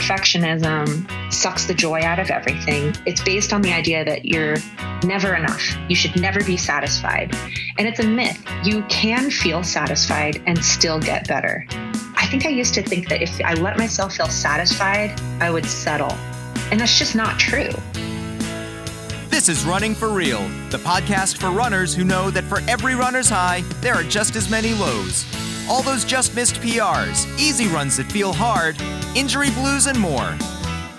perfectionism sucks the joy out of everything. It's based on the idea that you're never enough. You should never be satisfied. And it's a myth. You can feel satisfied and still get better. I think I used to think that if I let myself feel satisfied, I would settle. And that's just not true. This is Running for Real, the podcast for runners who know that for every runner's high, there are just as many lows. All those just missed PRs, easy runs that feel hard, injury blues, and more.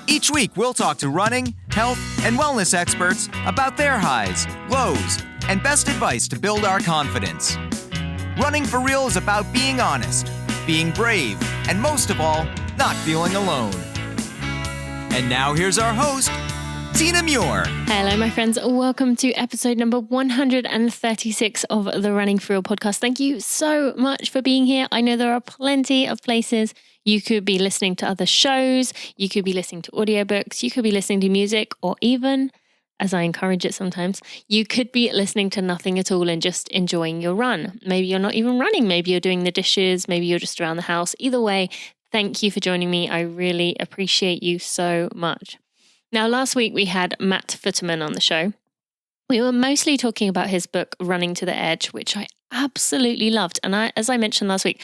Each week, we'll talk to running, health, and wellness experts about their highs, lows, and best advice to build our confidence. Running for Real is about being honest, being brave, and most of all, not feeling alone. And now here's our host, Tina Muir. Hello, my friends. Welcome to episode number 136 of the Running For Real podcast. Thank you so much for being here. I know there are plenty of places you could be listening to other shows, you could be listening to audiobooks, you could be listening to music, or even, as I encourage it sometimes, you could be listening to nothing at all and just enjoying your run. Maybe you're not even running, maybe you're doing the dishes, maybe you're just around the house. Either way, thank you for joining me. I really appreciate you so much. Now, last week we had Matt Futterman on the show. We were mostly talking about his book, Running to the Edge, which I absolutely loved. And as I mentioned last week,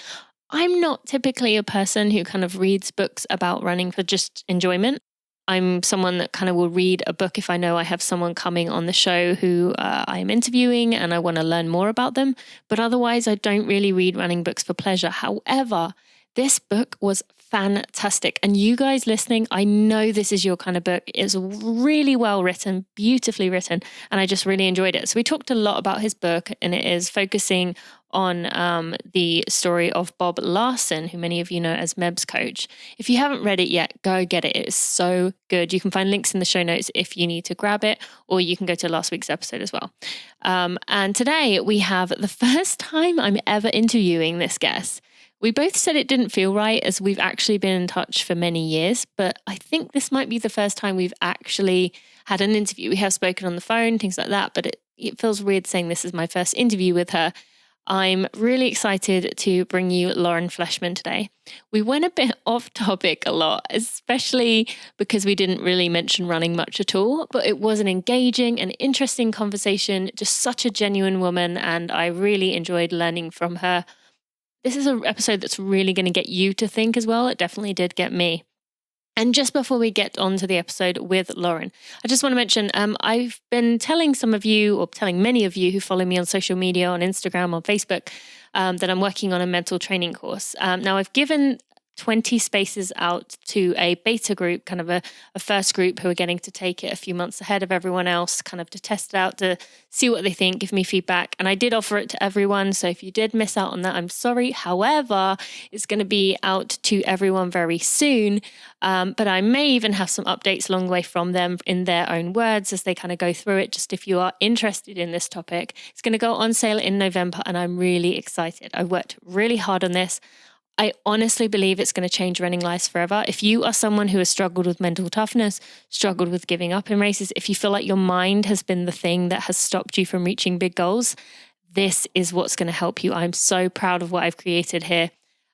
I'm not typically a person who kind of reads books about running for just enjoyment. I'm someone that kind of will read a book if I know I have someone coming on the show who I am interviewing and I want to learn more about them. But otherwise, I don't really read running books for pleasure. However, this book was fantastic. And you guys listening, I know this is your kind of book. It's really well written, beautifully written, and I just really enjoyed it. So we talked a lot about his book, and it is focusing on the story of Bob Larson, who many of you know as Meb's coach. If you haven't read it yet, go get it. It is so good. You can find links in the show notes if you need to grab it, or you can go to last week's episode as well. And today we have the first time I'm ever interviewing this guest. We both said it didn't feel right as we've actually been in touch for many years, but I think this might be the first time we've actually had an interview. We have spoken on the phone, things like that, but it feels weird saying this is my first interview with her. I'm really excited to bring you Lauren Fleshman today. We went a bit off topic a lot, especially because we didn't really mention running much at all, but it was an engaging and interesting conversation, just such a genuine woman, and I really enjoyed learning from her. This is an episode that's really going to get you to think as well. It definitely did get me. And just before we get on to the episode with Lauren, I just want to mention I've been telling some of you, or telling many of you who follow me on social media, on Instagram, on Facebook, that I'm working on a mental training course. Now, I've given 20 spaces out to a beta group, kind of a first group who are getting to take it a few months ahead of everyone else, kind of to test it out, to see what they think, give me feedback. And I did offer it to everyone. So if you did miss out on that, I'm sorry. However, it's going to be out to everyone very soon. But I may even have some updates along the way from them in their own words as they kind of go through it. Just if you are interested in this topic, it's going to go on sale in November and I'm really excited. I worked really hard on this. I honestly believe it's going to change running lives forever. If you are someone who has struggled with mental toughness, struggled with giving up in races, if you feel like your mind has been the thing that has stopped you from reaching big goals, this is what's going to help you. I'm so proud of what I've created here.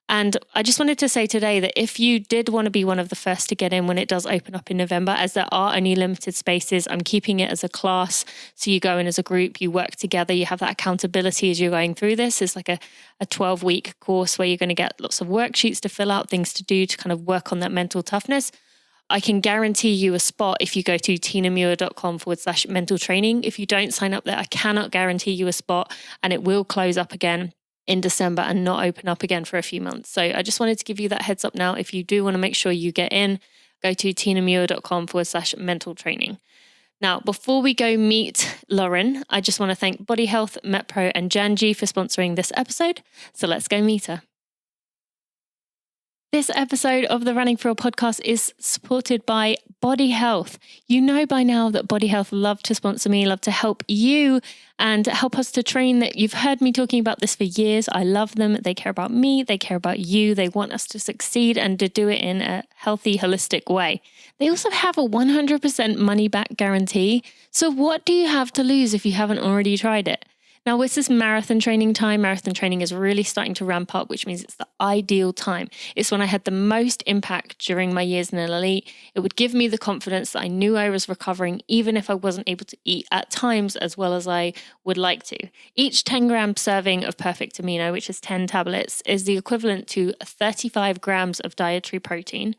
And I just wanted to say today that if you did want to be one of the first to get in when it does open up in November, as there are only limited spaces, I'm keeping it as a class. So you go in as a group, you work together, you have that accountability as you're going through this. It's like a 12-week course where you're going to get lots of worksheets to fill out, things to do to kind of work on that mental toughness. I can guarantee you a spot if you go to tinamuir.com/mental training. If you don't sign up there, I cannot guarantee you a spot, and it will close up again in December and not open up again for a few months. So I just wanted to give you that heads up now. If you do want to make sure you get in, go to tinamuir.com/mental training. Now, before we go meet Lauren, I just want to thank Body Health, MetPro, and Janji for sponsoring this episode. So let's go meet her. This episode of the Running For Real podcast is supported by Body Health. You know by now that Body Health love to sponsor me, love to help you and help us to train. That you've heard me talking about this for years. I love them. They care about me. They care about you. They want us to succeed and to do it in a healthy, holistic way. They also have a 100% money back guarantee. So what do you have to lose if you haven't already tried it? Now, this is marathon training time. Marathon training is really starting to ramp up, which means it's the ideal time. It's when I had the most impact during my years in an elite. It would give me the confidence that I knew I was recovering, even if I wasn't able to eat at times as well as I would like to. Each 10-gram serving of Perfect Amino, which is 10 tablets, is the equivalent to 35 grams of dietary protein.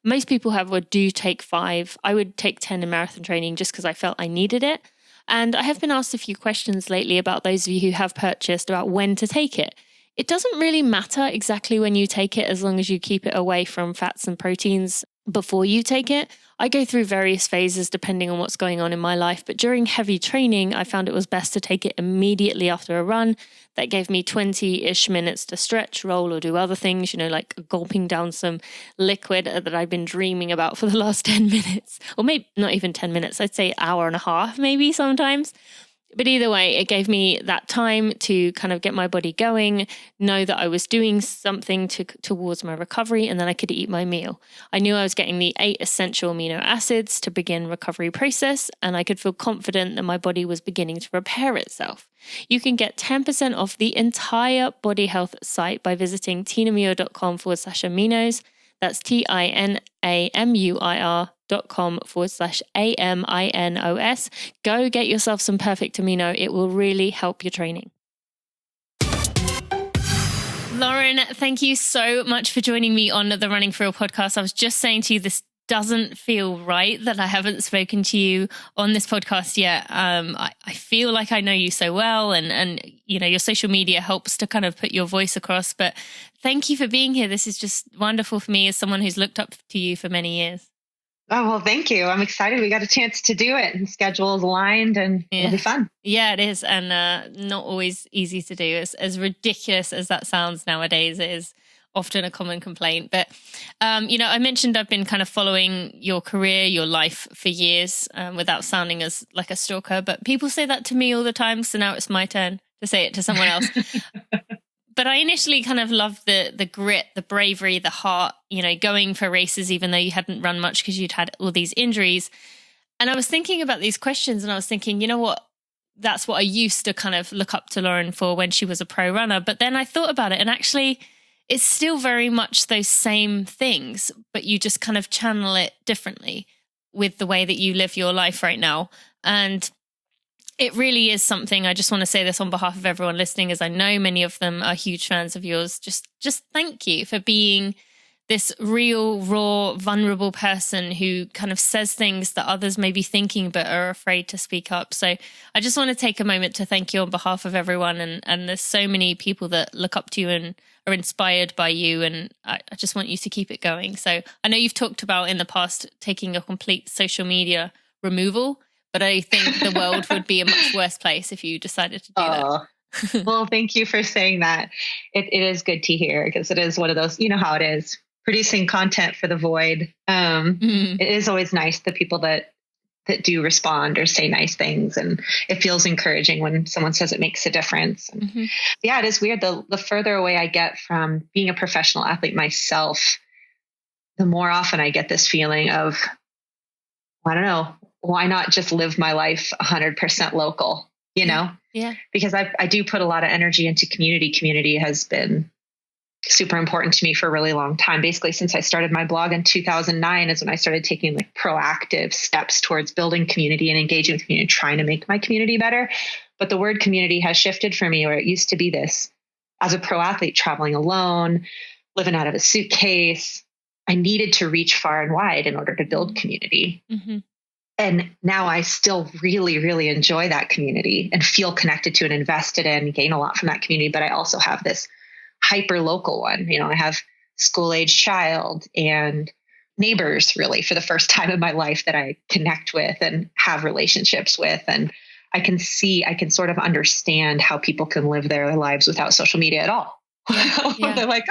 Most people do take 5. I would take 10 in marathon training just because I felt I needed it. And I have been asked a few questions lately about those of you who have purchased about when to take it. It doesn't really matter exactly when you take it as long as you keep it away from fats and proteins before you take it. I go through various phases depending on what's going on in my life, but during heavy training, I found it was best to take it immediately after a run. That gave me 20-ish minutes to stretch, roll, or do other things, like gulping down some liquid that I've been dreaming about for the last 10 minutes, or maybe not even 10 minutes, I'd say hour and a half, maybe sometimes. But either way, it gave me that time to kind of get my body going, know that I was doing something towards my recovery, and then I could eat my meal. I knew I was getting the 8 essential amino acids to begin recovery process, and I could feel confident that my body was beginning to repair itself. You can get 10% off the entire Body Health site by visiting tinamure.com/aminos. That's tinamur.com/AMINOS. Go get yourself some Perfect Amino. It will really help your training. Lauren, thank you so much for joining me on the Running For Real podcast. I was just saying to you, this doesn't feel right that I haven't spoken to you on this podcast yet. I feel like I know you so well, and your social media helps to kind of put your voice across. But thank you for being here. This is just wonderful for me as someone who's looked up to you for many years. Oh, well, thank you. I'm excited. We got a chance to do it, and schedules aligned, and it'll be fun. Yeah, it is. And not always easy to do. As ridiculous as that sounds nowadays, it is often a common complaint. But, I mentioned I've been kind of following your career, your life for years, without sounding as like a stalker. But people say that to me all the time. So now it's my turn to say it to someone else. But I initially kind of loved the grit, the bravery, the heart, going for races, even though you hadn't run much because you'd had all these injuries. And I was thinking about these questions, and I was thinking, you know what? That's what I used to kind of look up to Lauren for when she was a pro runner. But then I thought about it, and actually it's still very much those same things, but you just kind of channel it differently with the way that you live your life right now. And it really is something. I just want to say this on behalf of everyone listening, as I know many of them are huge fans of yours. Just thank you for being this real, raw, vulnerable person who kind of says things that others may be thinking but are afraid to speak up. So I just want to take a moment to thank you on behalf of everyone. And there's so many people that look up to you and are inspired by you. And I just want you to keep it going. So I know you've talked about in the past taking a complete social media removal, but I think the world would be a much worse place if you decided to do that. Well, thank you for saying that. It is good to hear, because it is one of those, how it is, producing content for the void. It is always nice, the people that do respond or say nice things. And it feels encouraging when someone says it makes a difference. And yeah, it is weird. The further away I get from being a professional athlete myself, the more often I get this feeling of, I don't know, why not just live my life 100% local, Yeah. Because I do put a lot of energy into community. Community has been super important to me for a really long time. Basically, since I started my blog in 2009 is when I started taking proactive steps towards building community and engaging with community, trying to make my community better. But the word community has shifted for me, where it used to be this, as a pro athlete traveling alone, living out of a suitcase, I needed to reach far and wide in order to build community. And now I still really, really enjoy that community and feel connected to and invested in, gain a lot from that community. But I also have this hyper local one. I have school age child and neighbors, really, for the first time in my life, that I connect with and have relationships with. And I can sort of understand how people can live their lives without social media at all. They're like,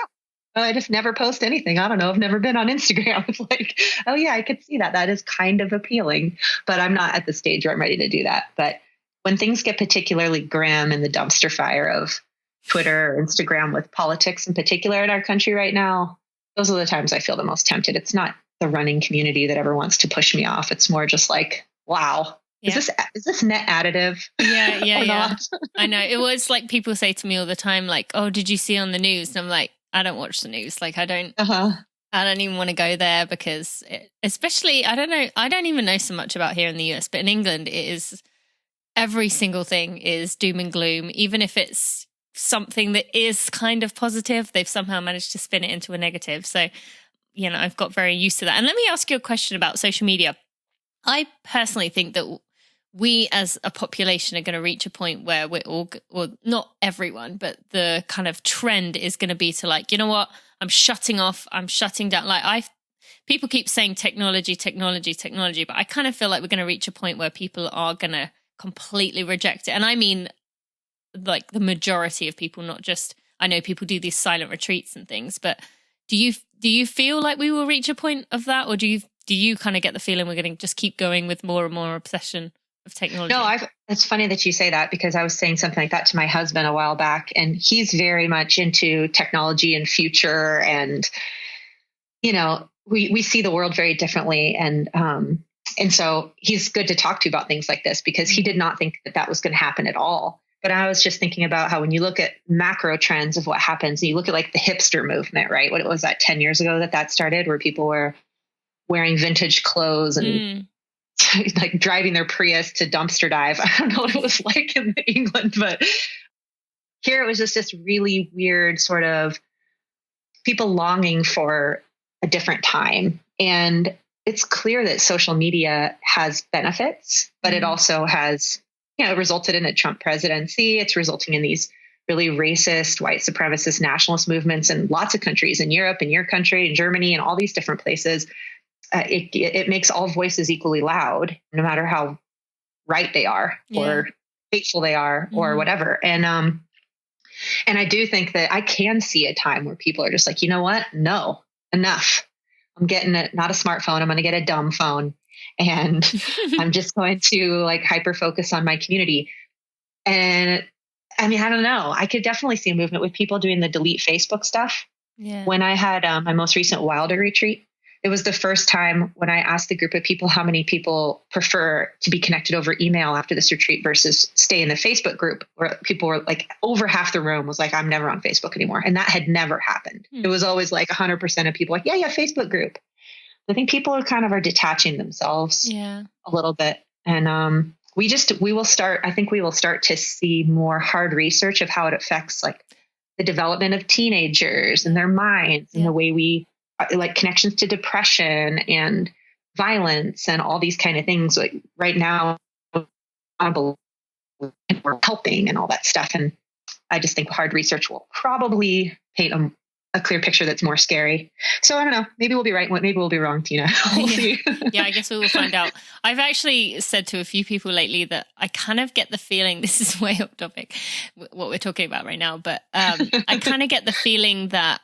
I just never post anything. I don't know. I've never been on Instagram. It's like, oh yeah, I could see that. That is kind of appealing, but I'm not at the stage where I'm ready to do that. But when things get particularly grim in the dumpster fire of Twitter or Instagram, with politics in particular in our country right now, those are the times I feel the most tempted. It's not the running community that ever wants to push me off. It's more just like, wow, Yeah. Is this net additive? Yeah. I know. It was like people say to me all the time, like, oh, did you see on the news? And I'm like, I don't watch the news. Like, I don't even want to go there because especially, I don't know. I don't even know so much about here in the US, but in England, it is every single thing is doom and gloom. Even if it's something that is kind of positive, they've somehow managed to spin it into a negative. So, I've got very used to that. And let me ask you a question about social media. I personally think that we as a population are going to reach a point where we're all, well, not everyone, but the kind of trend is going to be to like, you know what, I'm shutting off, I'm shutting down. Like people keep saying technology, but I kind of feel like we're going to reach a point where people are going to completely reject it. And I mean, like the majority of people, not just, I know people do these silent retreats and things, but do you feel like we will reach a point of that? Or do you kind of get the feeling we're going to just keep going with more and more obsession of technology? No, it's funny that you say that because I was saying something like that to my husband a while back, and he's very much into technology and future, and we see the world very differently, and so he's good to talk to about things like this because he did not think that was going to happen at all. But I was just thinking about how when you look at macro trends of what happens, and you look at like the hipster movement, right? What was that 10 years ago that started, where people were wearing vintage clothes and like driving their Prius to dumpster dive. I don't know what it was like in England, but here it was just this really weird sort of people longing for a different time. And it's clear that social media has benefits, but it also has, resulted in a Trump presidency. It's resulting in these really racist, white supremacist, nationalist movements in lots of countries, in Europe, in your country, in Germany, and all these different places. It makes all voices equally loud, no matter how right they are or hateful they are or whatever. And I do think that I can see a time where people are just like, you know what? No, enough. I'm getting not a smartphone. I'm going to get a dumb phone, and I'm just going to like hyper focus on my community. And I mean, I don't know. I could definitely see a movement with people doing the delete Facebook stuff. Yeah. When I had my most recent Wilder retreat, it was the first time when I asked the group of people how many people prefer to be connected over email after this retreat versus stay in the Facebook group, where people were like over half the room was like, I'm never on Facebook anymore. And that had never happened. It was always like 100% of people like, yeah, Facebook group. I think people are detaching themselves a little bit. And we will start to see more hard research of how it affects like the development of teenagers and their minds and the way we like connections to depression and violence and all these kind of things. Like right now, we're helping and all that stuff. And I just think hard research will probably paint a clear picture that's more scary. So I don't know, maybe we'll be right. Maybe we'll be wrong, Tina. We'll see. Yeah, I guess we will find out. I've actually said to a few people lately that I kind of get the feeling, this is way off topic, what we're talking about right now, but I kind of get the feeling that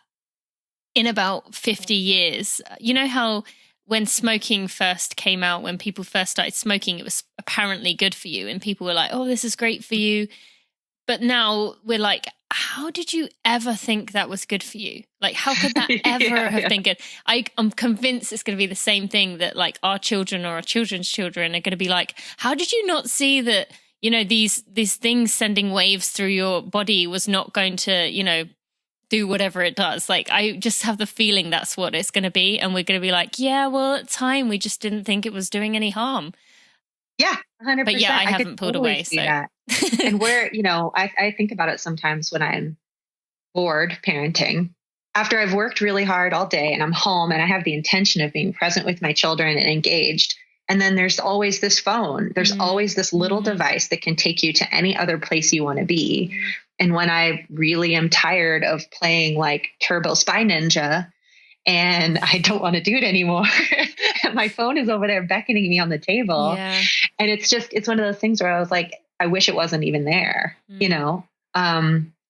in about 50 years, you know how when smoking first came out, when people first started smoking, it was apparently good for you. And people were like, oh, this is great for you. But now we're like, how did you ever think that was good for you? Like, how could that ever have been good? I'm convinced it's going to be the same thing that like our children or our children's children are going to be like, how did you not see that, these things sending waves through your body was not going to, do whatever it does. Like, I just have the feeling that's what it's going to be. And we're going to be like, yeah, well, at the time we just didn't think it was doing any harm. Yeah, 100%. But yeah, I haven't pulled away. So that. And where, I think about it sometimes when I'm bored parenting, after I've worked really hard all day and I'm home and I have the intention of being present with my children and engaged. And then there's always this phone. There's always this little device that can take you to any other place you want to be. And when I really am tired of playing like Turbo Spy Ninja and I don't want to do it anymore, my phone is over there beckoning me on the table. Yeah. And it's one of those things where I was like, I wish it wasn't even there, a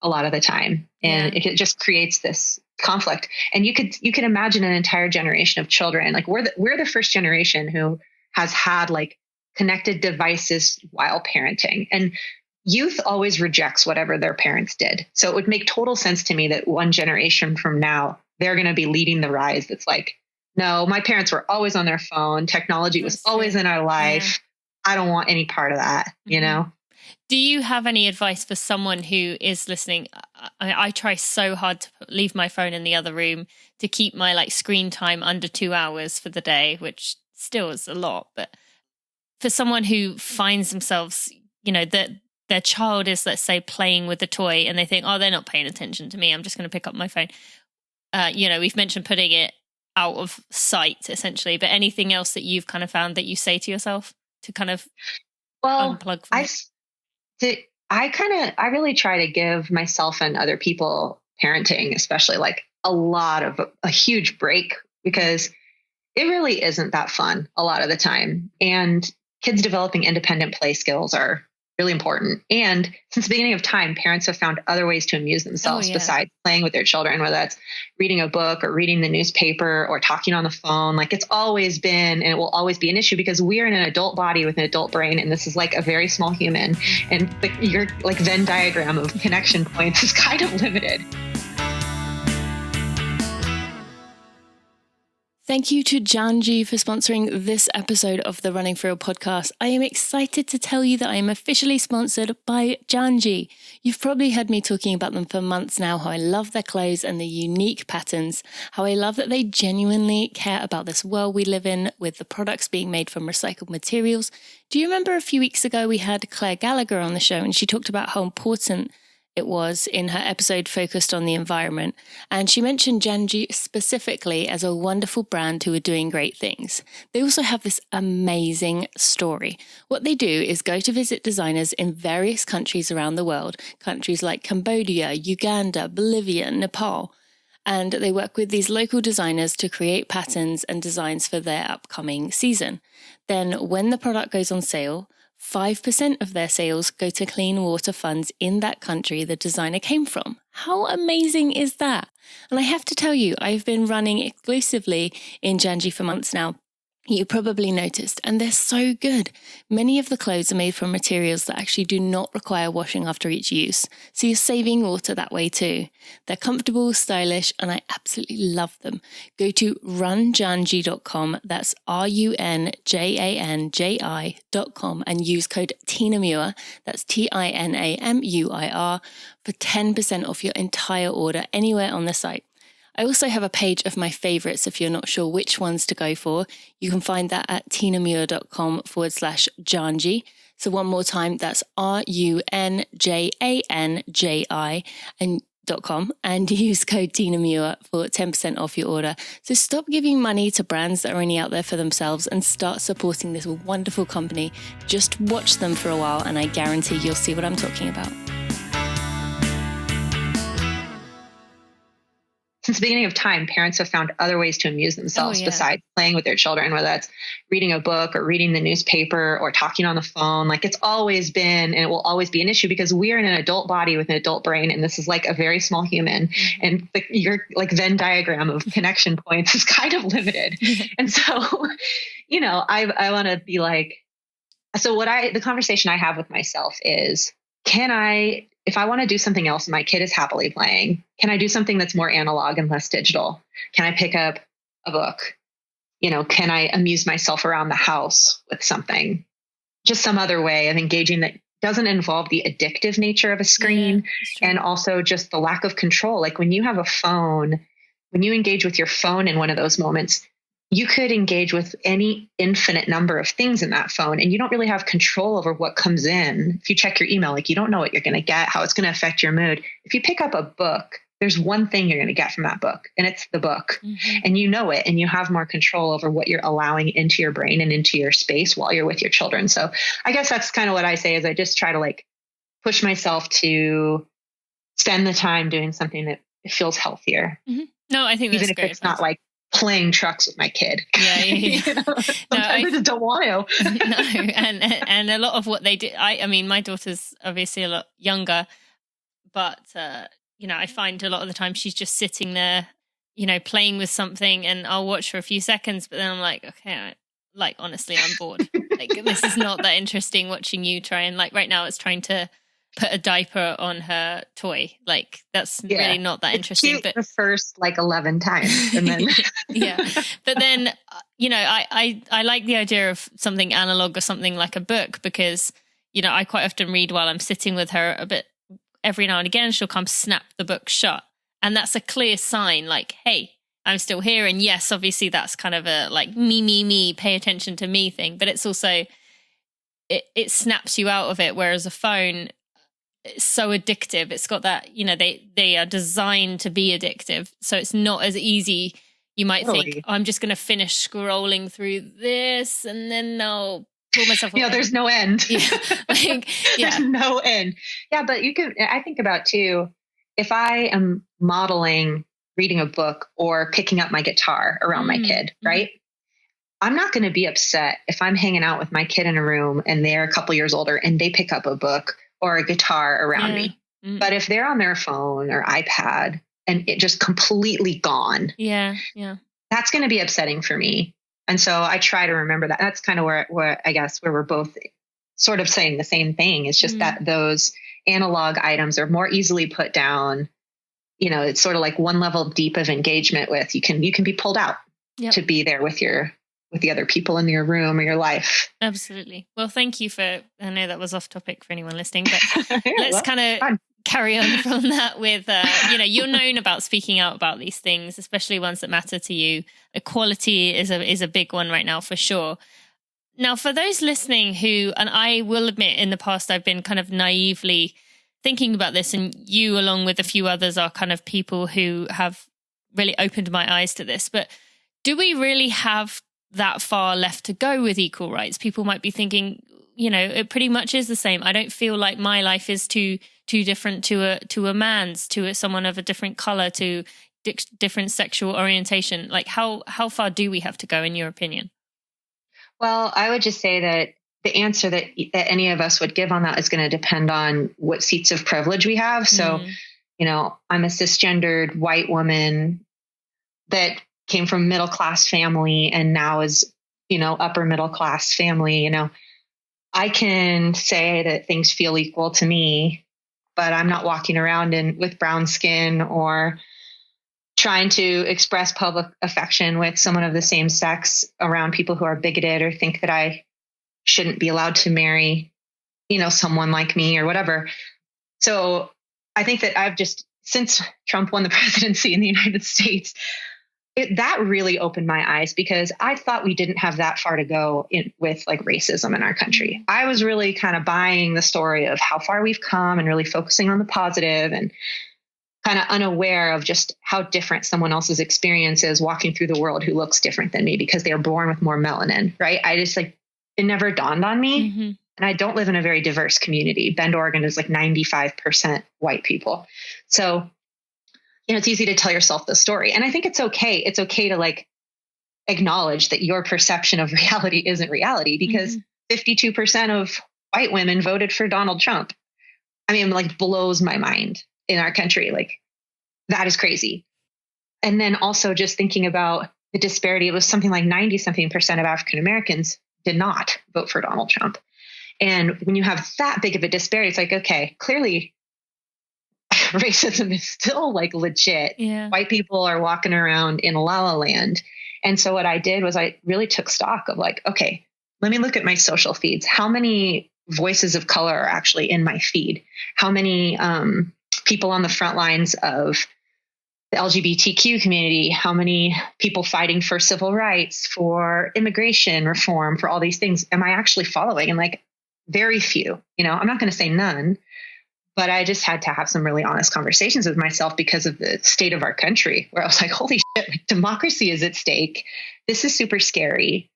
lot of the time. And it just creates this conflict. And you can imagine an entire generation of children. Like we're the first generation who has had like connected devices while parenting, and youth always rejects whatever their parents did. So it would make total sense to me that one generation from now, they're going to be leading the rise. That's like, no, my parents were always on their phone. Technology was always in our life. I don't want any part of that, you know? Do you have any advice for someone who is listening? I try so hard to leave my phone in the other room, to keep my like screen time under 2 hours for the day, which still is a lot. But for someone who finds themselves, you know, that their child is, let's say, playing with a toy and they think, oh, they're not paying attention to me, I'm just going to pick up my phone. You know, we've mentioned putting it out of sight essentially, but anything else that you've kind of found that you say to yourself to kind of unplug from it? I really try to give myself and other people parenting, especially like a huge break, because it really isn't that fun a lot of the time. And kids developing independent play skills are really important. And since the beginning of time, parents have found other ways to amuse themselves besides playing with their children, whether that's reading a book or reading the newspaper or talking on the phone. Like, it's always been, and it will always be an issue, because we are in an adult body with an adult brain. And this is like a very small human. And your like Venn diagram of connection points is kind of limited. Thank you to Janji for sponsoring this episode of the Running For Real podcast. I am excited to tell you that I am officially sponsored by Janji. You've probably heard me talking about them for months now, how I love their clothes and the unique patterns, how I love that they genuinely care about this world we live in with the products being made from recycled materials. Do you remember a few weeks ago we had Claire Gallagher on the show, and she talked about how important it was in her episode focused on the environment, and she mentioned Janji specifically as a wonderful brand who are doing great things. They also have this amazing story. What they do is go to visit designers in various countries around the world, countries like Cambodia, Uganda, Bolivia, Nepal, and they work with these local designers to create patterns and designs for their upcoming season. Then when the product goes on sale, 5% of their sales go to clean water funds in that country the designer came from. How amazing is that? And I have to tell you, I've been running exclusively in Janji for months now. You probably noticed, and they're so good. Many of the clothes are made from materials that actually do not require washing after each use, so you're saving water that way too. They're comfortable, stylish, and I absolutely love them. Go to runjanji.com, that's runjanji.com, and use code TINAMUIR, that's TINAMUIR, for 10% off your entire order anywhere on the site. I also have a page of my favorites if you're not sure which ones to go for. You can find that at tinamuir.com/Janji. So one more time, that's RUNJANJI and .com, and use code TINAMUIR for 10% off your order. So stop giving money to brands that are only out there for themselves and start supporting this wonderful company. Just watch them for a while and I guarantee you'll see what I'm talking about. Since the beginning of time, parents have found other ways to amuse themselves besides playing with their children, whether that's reading a book or reading the newspaper or talking on the phone. Like, it's always been, and it will always be an issue, because we are in an adult body with an adult brain. And this is like a very small human. And your like Venn diagram of connection points is kind of limited. And so, you know, I want to be like, the conversation I have with myself is, if I want to do something else and my kid is happily playing, can I do something that's more analog and less digital? Can I pick up a book? You know, can I amuse myself around the house with something? Just some other way of engaging that doesn't involve the addictive nature of a screen, and also just the lack of control. Like, when you have a phone, when you engage with your phone in one of those moments, you could engage with any infinite number of things in that phone, and you don't really have control over what comes in. If you check your email, like, you don't know what you're going to get, how it's going to affect your mood. If you pick up a book, there's one thing you're going to get from that book, and it's the book. And you know it, and you have more control over what you're allowing into your brain and into your space while you're with your children. So I guess that's kind of what I say, is I just try to like push myself to spend the time doing something that feels healthier. No, I think that's even if great it's not like playing trucks with my kid. You know, sometimes I just don't want to. No, and a lot of what they do, I mean, my daughter's obviously a lot younger, but you know, I find a lot of the time she's just sitting there, you know, playing with something, and I'll watch for a few seconds, but then I'm like, okay, like, honestly, I'm bored. Like, this is not that interesting watching you try, and like right now it's trying to put a diaper on her toy. Like, that's really not that interesting. But the first like 11 times, and then but then you know, I like the idea of something analog or something like a book because, you know, I quite often read while I'm sitting with her a bit. Every now and again, she'll come snap the book shut. And that's a clear sign like, hey, I'm still here. And yes, obviously that's kind of a like me, pay attention to me thing. But it's also, it snaps you out of it. Whereas a phone, it's so addictive. It's got that, you know, they are designed to be addictive. So it's not as easy. You might think, I'm just going to finish scrolling through this and then I'll pull myself away. There's no end. Yeah. There's no end. Yeah. But I think about too, if I am modeling reading a book or picking up my guitar around my kid, right? I'm not going to be upset if I'm hanging out with my kid in a room and they're a couple years older and they pick up a book or a guitar around me. But if they're on their phone or iPad and it just completely gone, that's going to be upsetting for me. And so I try to remember that. That's kind of where I guess where we're both sort of saying the same thing. It's just that those analog items are more easily put down. You know, it's sort of like one level deep of engagement with you can be pulled out to be there with the other people in your room or your life. Absolutely. Well, thank you I know that was off topic for anyone listening, but let's kind of carry on from that with, you're known about speaking out about these things, especially ones that matter to you. Equality is a big one right now for sure. Now, for those listening who, and I will admit in the past, I've been kind of naively thinking about this, and you, along with a few others, are kind of people who have really opened my eyes to this. But do we really have that far left to go with equal rights? People might be thinking, you know, it pretty much is the same. I don't feel like my life is too different to a man's, to someone of a different color, to different sexual orientation. Like how far do we have to go in your opinion? Well, I would just say that the answer that any of us would give on that is going to depend on what seats of privilege we have. So, you know, I'm a cisgendered white woman that came from middle-class family and now is, you know, upper middle-class family. You know, I can say that things feel equal to me, but I'm not walking around with brown skin or trying to express public affection with someone of the same sex around people who are bigoted or think that I shouldn't be allowed to marry, you know, someone like me or whatever. So I think that since Trump won the presidency in the United States, that really opened my eyes because I thought we didn't have that far to go with like racism in our country. I was really kind of buying the story of how far we've come and really focusing on the positive and kind of unaware of just how different someone else's experience is walking through the world who looks different than me because they're born with more melanin, right? I just it never dawned on me. And I don't live in a very diverse community. Bend, Oregon is like 95% white people. So, you know, it's easy to tell yourself the story. And I think it's okay. It's okay to like acknowledge that your perception of reality isn't reality because 52% of white women voted for Donald Trump. I mean, like blows my mind in our country. Like that is crazy. And then also just thinking about the disparity, it was something like 90-something% of African Americans did not vote for Donald Trump. And when you have that big of a disparity, it's like, okay, clearly racism is still like legit. Yeah. White people are walking around in La La Land. And so what I did was I really took stock of like, okay, let me look at my social feeds. How many voices of color are actually in my feed? How many people on the front lines of the LGBTQ community? How many people fighting for civil rights, for immigration reform, for all these things am I actually following? And like very few, you know, I'm not going to say none, but I just had to have some really honest conversations with myself because of the state of our country where I was like, holy shit, like, democracy is at stake. This is super scary.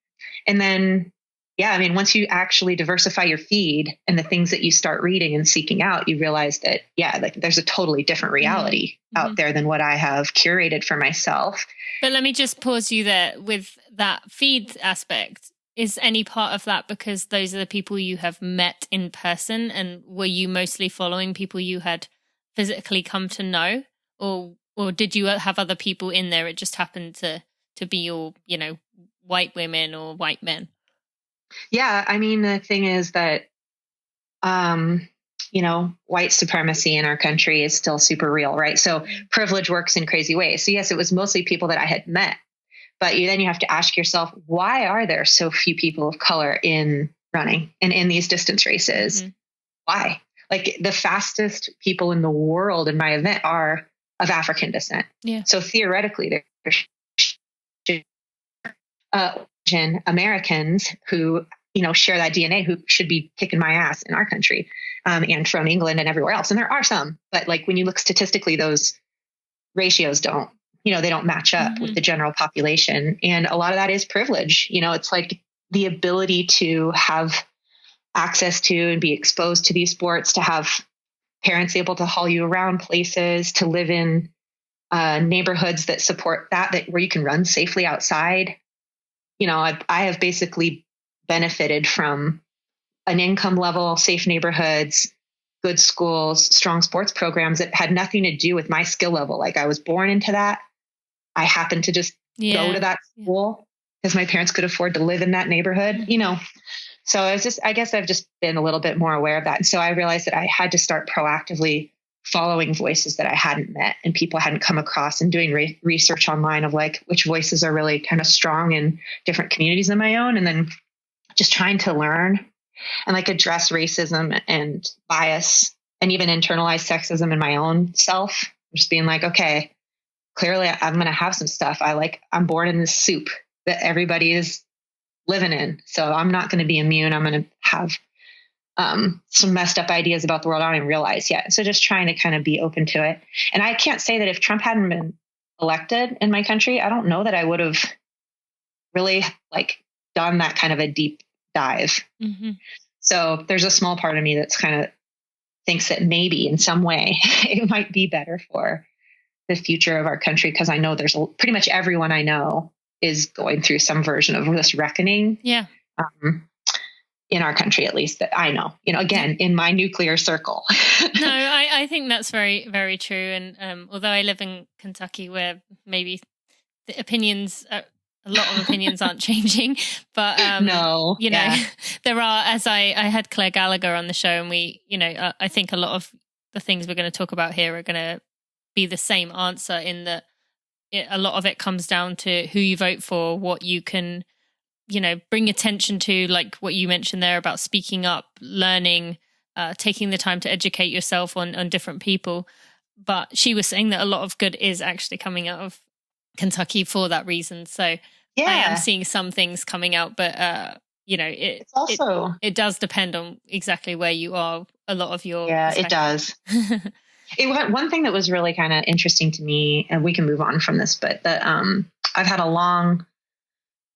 And then, yeah, I mean, once you actually diversify your feed and the things that you start reading and seeking out, you realize that, yeah, like there's a totally different reality out there than what I have curated for myself. But let me just pause you there with that feed aspect. Is any part of that because those are the people you have met in person, and were you mostly following people you had physically come to know, or did you have other people in there? It just happened to be all, you know, white women or white men. Yeah, I mean, the thing is that, you know, white supremacy in our country is still super real, right? So privilege works in crazy ways. So yes, it was mostly people that I had met. But then you have to ask yourself, why are there so few people of color in running and in these distance races? Why? Like the fastest people in the world in my event are of African descent. Yeah. So theoretically, there Americans who, share that DNA who should be kicking my ass in our country, and from England and everywhere else. And there are some, but like when you look statistically, those ratios they don't match up with the general population. And a lot of that is privilege. It's like the ability to have access to and be exposed to these sports, to have parents able to haul you around places, to live in neighborhoods that support that where you can run safely outside. I have basically benefited from an income level, safe neighborhoods, good schools, strong sports programs that had nothing to do with my skill level. Like I was born into that. I happened to just go to that school because my parents could afford to live in that neighborhood, So I guess I've just been a little bit more aware of that. And so I realized that I had to start proactively following voices that I hadn't met and people I hadn't come across, and doing research online of like which voices are really kind of strong in different communities than my own. And then just trying to learn and like address racism and bias and even internalized sexism in my own self. Just being like, okay, clearly I'm going to have some stuff. I'm born in this soup that everybody is living in. So I'm not going to be immune. I'm going to have some messed up ideas about the world I don't even realize yet. So just trying to kind of be open to it. And I can't say that if Trump hadn't been elected in my country, I don't know that I would have really like done that kind of a deep dive. So there's a small part of me that's kind of thinks that maybe in some way it might be better for the future of our country. Cause I know there's pretty much everyone I know is going through some version of this reckoning. Yeah. In our country, at least that I know, again, in my nuclear circle. No, I think that's very, very true. And although I live in Kentucky where maybe the opinions, a lot of opinions aren't changing, but no, there are, as I had Claire Gallagher on the show, and we, I think a lot of the things we're going to talk about here are going to be the same answer, in that a lot of it comes down to who you vote for, what you can, bring attention to, like what you mentioned there about speaking up, learning, taking the time to educate yourself on different people. But she was saying that a lot of good is actually coming out of Kentucky for that reason. So I am seeing some things coming out, but it's also it does depend on exactly where you are. A lot of your it does. One thing that was really kind of interesting to me, and we can move on from this, but that I've had a long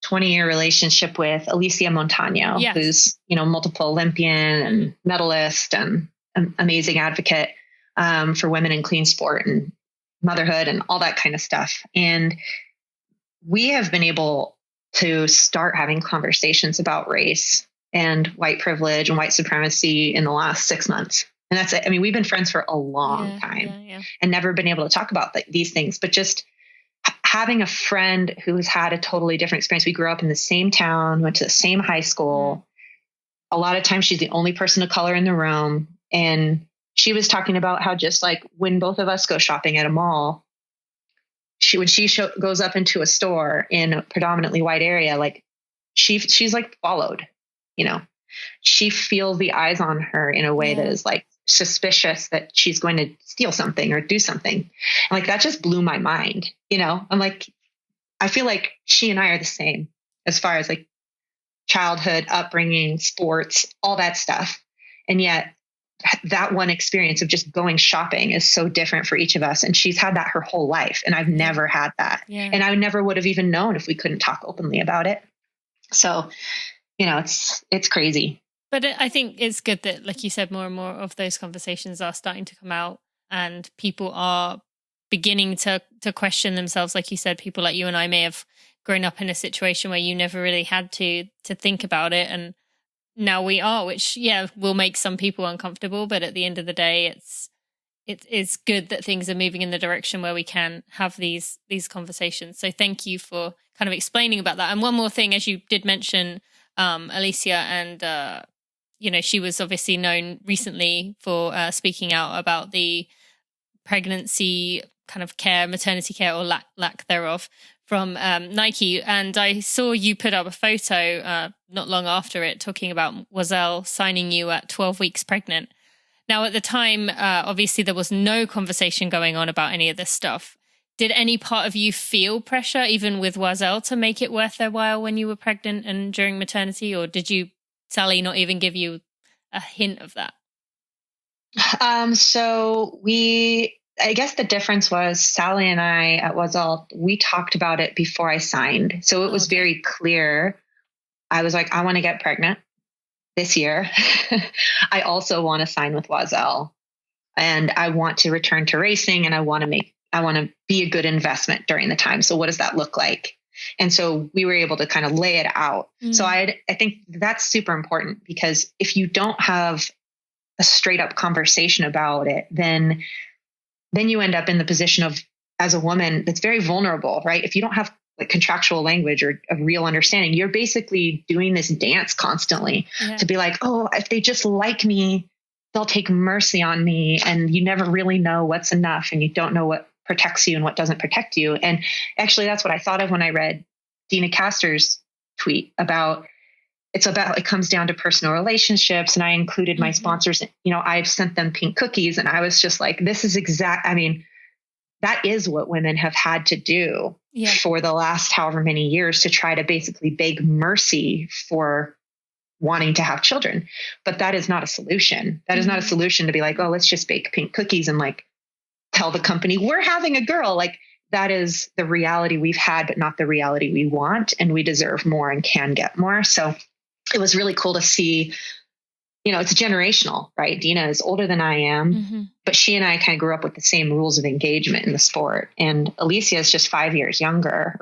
20-year relationship with Alicia Montano, who's, multiple Olympian and medalist and an amazing advocate for women in clean sport and motherhood and all that kind of stuff. And we have been able to start having conversations about race and white privilege and white supremacy in the last 6 months. And that's it. I mean, we've been friends for a long time and never been able to talk about these things, but just having a friend who's had a totally different experience. We grew up in the same town, went to the same high school. A lot of times she's the only person of color in the room. And she was talking about how just like when both of us go shopping at a mall, when she goes up into a store in a predominantly white area, like she's like followed, she feels the eyes on her in a way that is like suspicious that she's going to steal something or do something. And like, that just blew my mind. I'm like, I feel like she and I are the same as far as like childhood upbringing, sports, all that stuff. And yet that one experience of just going shopping is so different for each of us. And she's had that her whole life. And I've never had that. Yeah. And I never would have even known if we couldn't talk openly about it. So, it's crazy. But I think it's good that, like you said, more and more of those conversations are starting to come out, and people are beginning to question themselves. Like you said, people like you and I may have grown up in a situation where you never really had to think about it. And now we are, which, will make some people uncomfortable. But at the end of the day, it's good that things are moving in the direction where we can have these conversations. So thank you for kind of explaining about that. And one more thing, as you did mention, Alicia, and she was obviously known recently for speaking out about the pregnancy kind of care, maternity care, or lack thereof from Nike, and I saw you put up a photo not long after it talking about Oiselle signing you at 12 weeks pregnant. Now, at the time, obviously there was no conversation going on about any of this stuff. Did any part of you feel pressure, even with Oiselle, to make it worth their while when you were pregnant and during maternity? Or did Sally not even give you a hint of that? I guess the difference was Sally and I at Oiselle, we talked about it before I signed. So it was very clear. I was like, I want to get pregnant this year. I also want to sign with Oiselle, and I want to return to racing, and I want to be a good investment during the time. So what does that look like? And so we were able to kind of lay it out. So I think that's super important, because if you don't have a straight up conversation about it, then you end up in the position of, as a woman, that's very vulnerable, right? If you don't have like contractual language or a real understanding, you're basically doing this dance constantly to be like, oh, if they just like me, they'll take mercy on me. And you never really know what's enough, and you don't know what protects you and what doesn't protect you. And actually, that's what I thought of when I read Dina Castor's tweet about it comes down to personal relationships. And I included my sponsors, I've sent them pink cookies, and I was just like, this is that is what women have had to do for the last however many years to try to basically beg mercy for wanting to have children. But that is not a solution. That is not a solution to be like, oh, let's just bake pink cookies and like tell the company we're having a girl. Like, that is the reality we've had, but not the reality we want. And we deserve more and can get more. So it was really cool to see, it's generational, right? Dina is older than I am, but she and I kind of grew up with the same rules of engagement in the sport. And Alicia is just 4 years younger.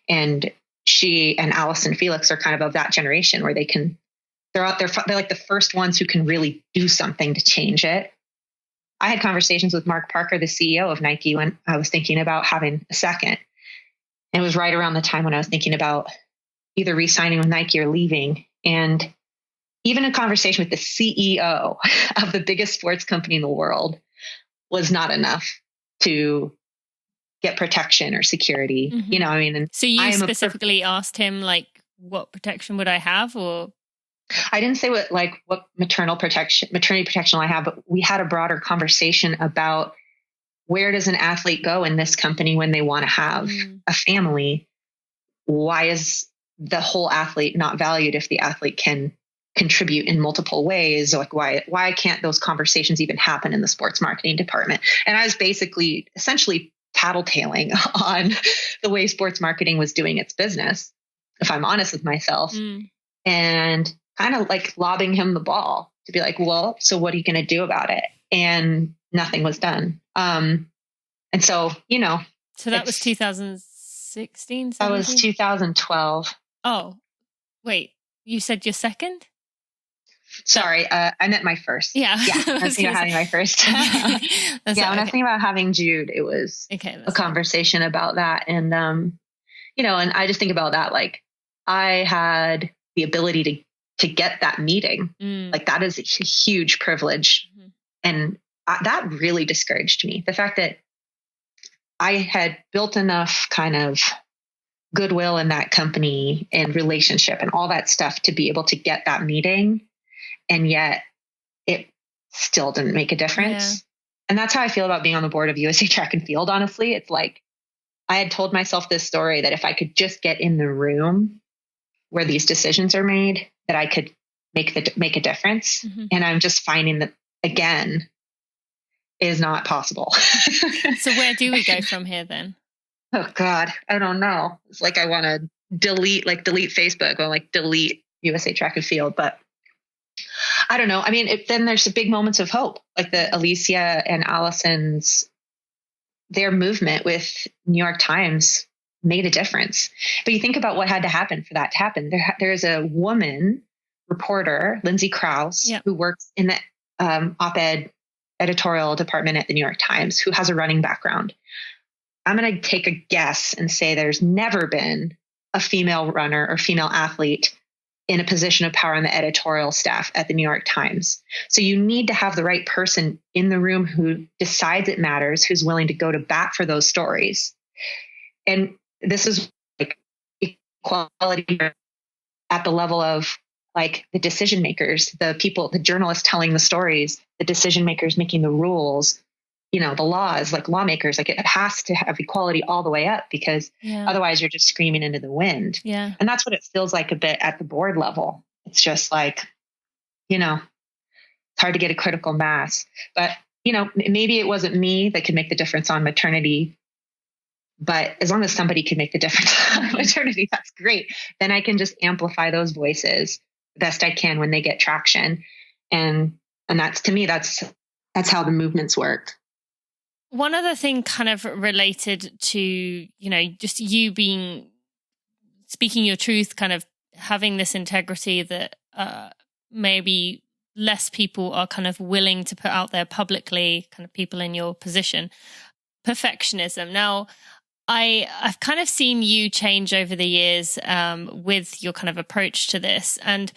And she and Allison Felix are kind of that generation where they're out there. They're like the first ones who can really do something to change it. I had conversations with Mark Parker, the CEO of Nike, when I was thinking about having a second. And it was right around the time when I was thinking about either re-signing with Nike or leaving. And even a conversation with the CEO of the biggest sports company in the world was not enough to get protection or security. And so you specifically asked him, like, what protection would I have? Or I didn't say what maternity protection I have, but we had a broader conversation about where does an athlete go in this company when they want to have a family? Why is the whole athlete not valued if the athlete can contribute in multiple ways? Like, why can't those conversations even happen in the sports marketing department? And I was essentially tattletaling on the way sports marketing was doing its business, if I'm honest with myself, and kind of like lobbing him the ball to be like, well, so what are you going to do about it? And nothing was done. And so, so that was 2016, 17? That was 2012. Oh, wait, you said your second? Sorry, I meant my first. Yeah. I was thinking about having my first. When I was thinking about having Jude, it was a conversation about that. And, and I just think about that. Like, I had the ability to get that meeting. Like, that is a huge privilege. And that really discouraged me. The fact that I had built enough kind of goodwill in that company and relationship and all that stuff to be able to get that meeting. And yet it still didn't make a difference. Yeah. And that's how I feel about being on the board of USA Track and Field. Honestly, it's like, I had told myself this story that if I could just get in the room where these decisions are made, that I could make a difference. And I'm just finding that, again, is not possible. So where do we go from here then? Oh God, I don't know. It's like, I want to delete Facebook or like delete USA Track and Field, but I don't know. I mean, then there's the big moments of hope, like the Alicia and Allison's, their movement with New York Times made a difference. But you think about what had to happen for that to happen. There's a woman reporter, Lindsay Krause, who works in the op-ed editorial department at the New York Times, who has a running background. I'm going to take a guess and say there's never been a female runner or female athlete in a position of power on the editorial staff at the New York Times. So you need to have the right person in the room who decides it matters, who's willing to go to bat for those stories. And this is like equality at the level of like the decision makers, the people, the journalists telling the stories, the decision makers making the rules, the laws, like lawmakers. Like it has to have equality all the way up, because otherwise you're just screaming into the wind. Yeah. And that's what it feels like a bit at the board level. It's just like, it's hard to get a critical mass. But, maybe it wasn't me that could make the difference on maternity. But as long as somebody can make the difference on maternity, that's great. Then I can just amplify those voices best I can when they get traction. And that's, to me, that's how the movements work. One other thing kind of related to, just you speaking your truth, kind of having this integrity that maybe less people are kind of willing to put out there publicly, kind of people in your position. Perfectionism. Now, I've kind of seen you change over the years with your kind of approach to this. And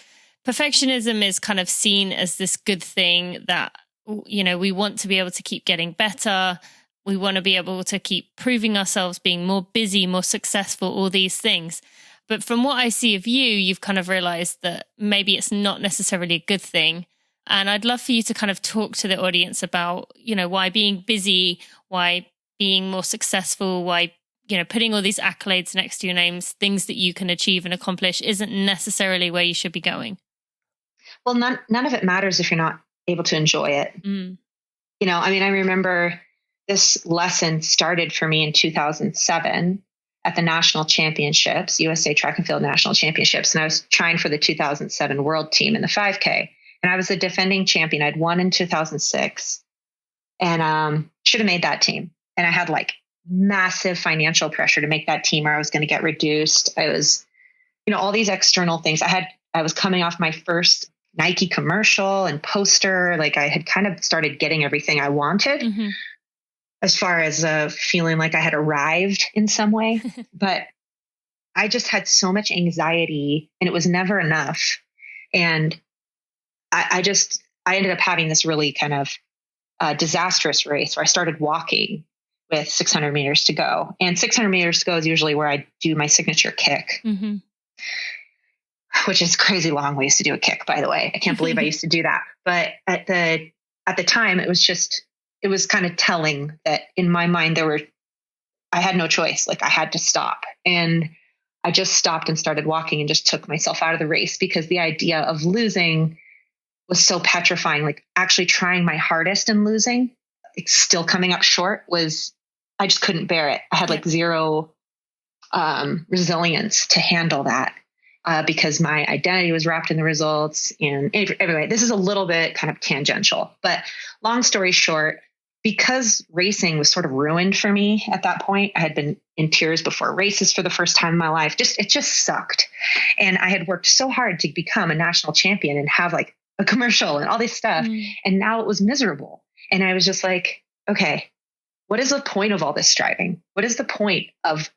perfectionism is kind of seen as this good thing that, we want to be able to keep getting better. We want to be able to keep proving ourselves, being more busy, more successful, all these things. But from what I see of you, you've kind of realized that maybe it's not necessarily a good thing. And I'd love for you to kind of talk to the audience about, why being busy, why being more successful, why, putting all these accolades next to your names, things that you can achieve and accomplish isn't necessarily where you should be going. Well, none of it matters if you're not able to enjoy it. I remember this lesson started for me in 2007 at the national championships, USA Track and Field National Championships. And I was trying for the 2007 world team in the 5K. And I was the defending champion. I'd won in 2006 and should have made that team. And I had like massive financial pressure to make that team, or I was going to get reduced. I was, all these external things. I was coming off my first Nike commercial and poster. Like I had kind of started getting everything I wanted as far as feeling like I had arrived in some way. But I just had so much anxiety and it was never enough. And I ended up having this really kind of disastrous race where I started walking with 600 meters to go. And 600 meters to go is usually where I do my signature kick. Which is crazy long ways to do a kick, by the way. I can't believe I used to do that. But at the time, it was kind of telling that in my mind, I had no choice. Like I had to stop. And I just stopped and started walking and just took myself out of the race, because the idea of losing was so petrifying. Like actually trying my hardest and losing, like still coming up short, I just couldn't bear it. I had like zero resilience to handle that. Because my identity was wrapped in the results. And anyway, this is a little bit kind of tangential, but long story short, because racing was sort of ruined for me at that point, I had been in tears before races for the first time in my life. It just sucked. And I had worked so hard to become a national champion and have like a commercial and all this stuff. And now it was miserable. And I was just like, okay, what is the point of all this striving? What is the point of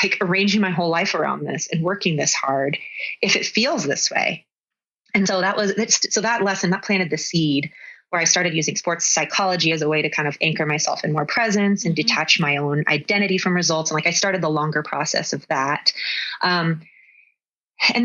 like arranging my whole life around this and working this hard if it feels this way? And so that lesson that planted the seed where I started using sports psychology as a way to kind of anchor myself in more presence and detach my own identity from results. And like I started the longer process of that. And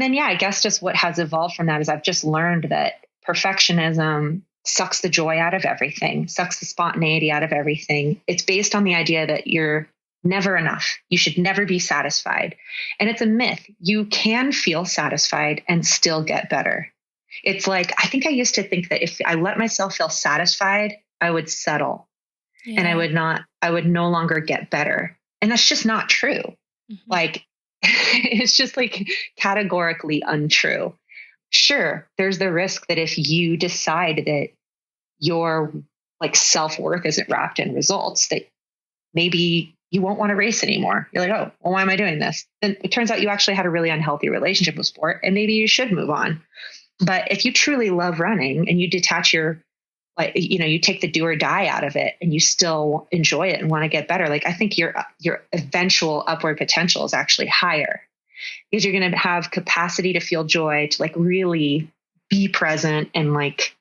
then, I guess just what has evolved from that is I've just learned that perfectionism sucks the joy out of everything, sucks the spontaneity out of everything. It's based on the idea that you're never enough. You should never be satisfied. And it's a myth. You can feel satisfied and still get better. It's like, I think I used to think that if I let myself feel satisfied, I would settle and I would no longer get better. And that's just not true. Like, it's just like categorically untrue. Sure, there's the risk that if you decide that your like self-worth isn't wrapped in results, that maybe you won't want to race anymore. You're like, oh, well, why am I doing this? And it turns out you actually had a really unhealthy relationship with sport and maybe you should move on. But if you truly love running and you detach you take the do or die out of it and you still enjoy it and want to get better, like I think your eventual upward potential is actually higher because you're going to have capacity to feel joy, to like really be present and like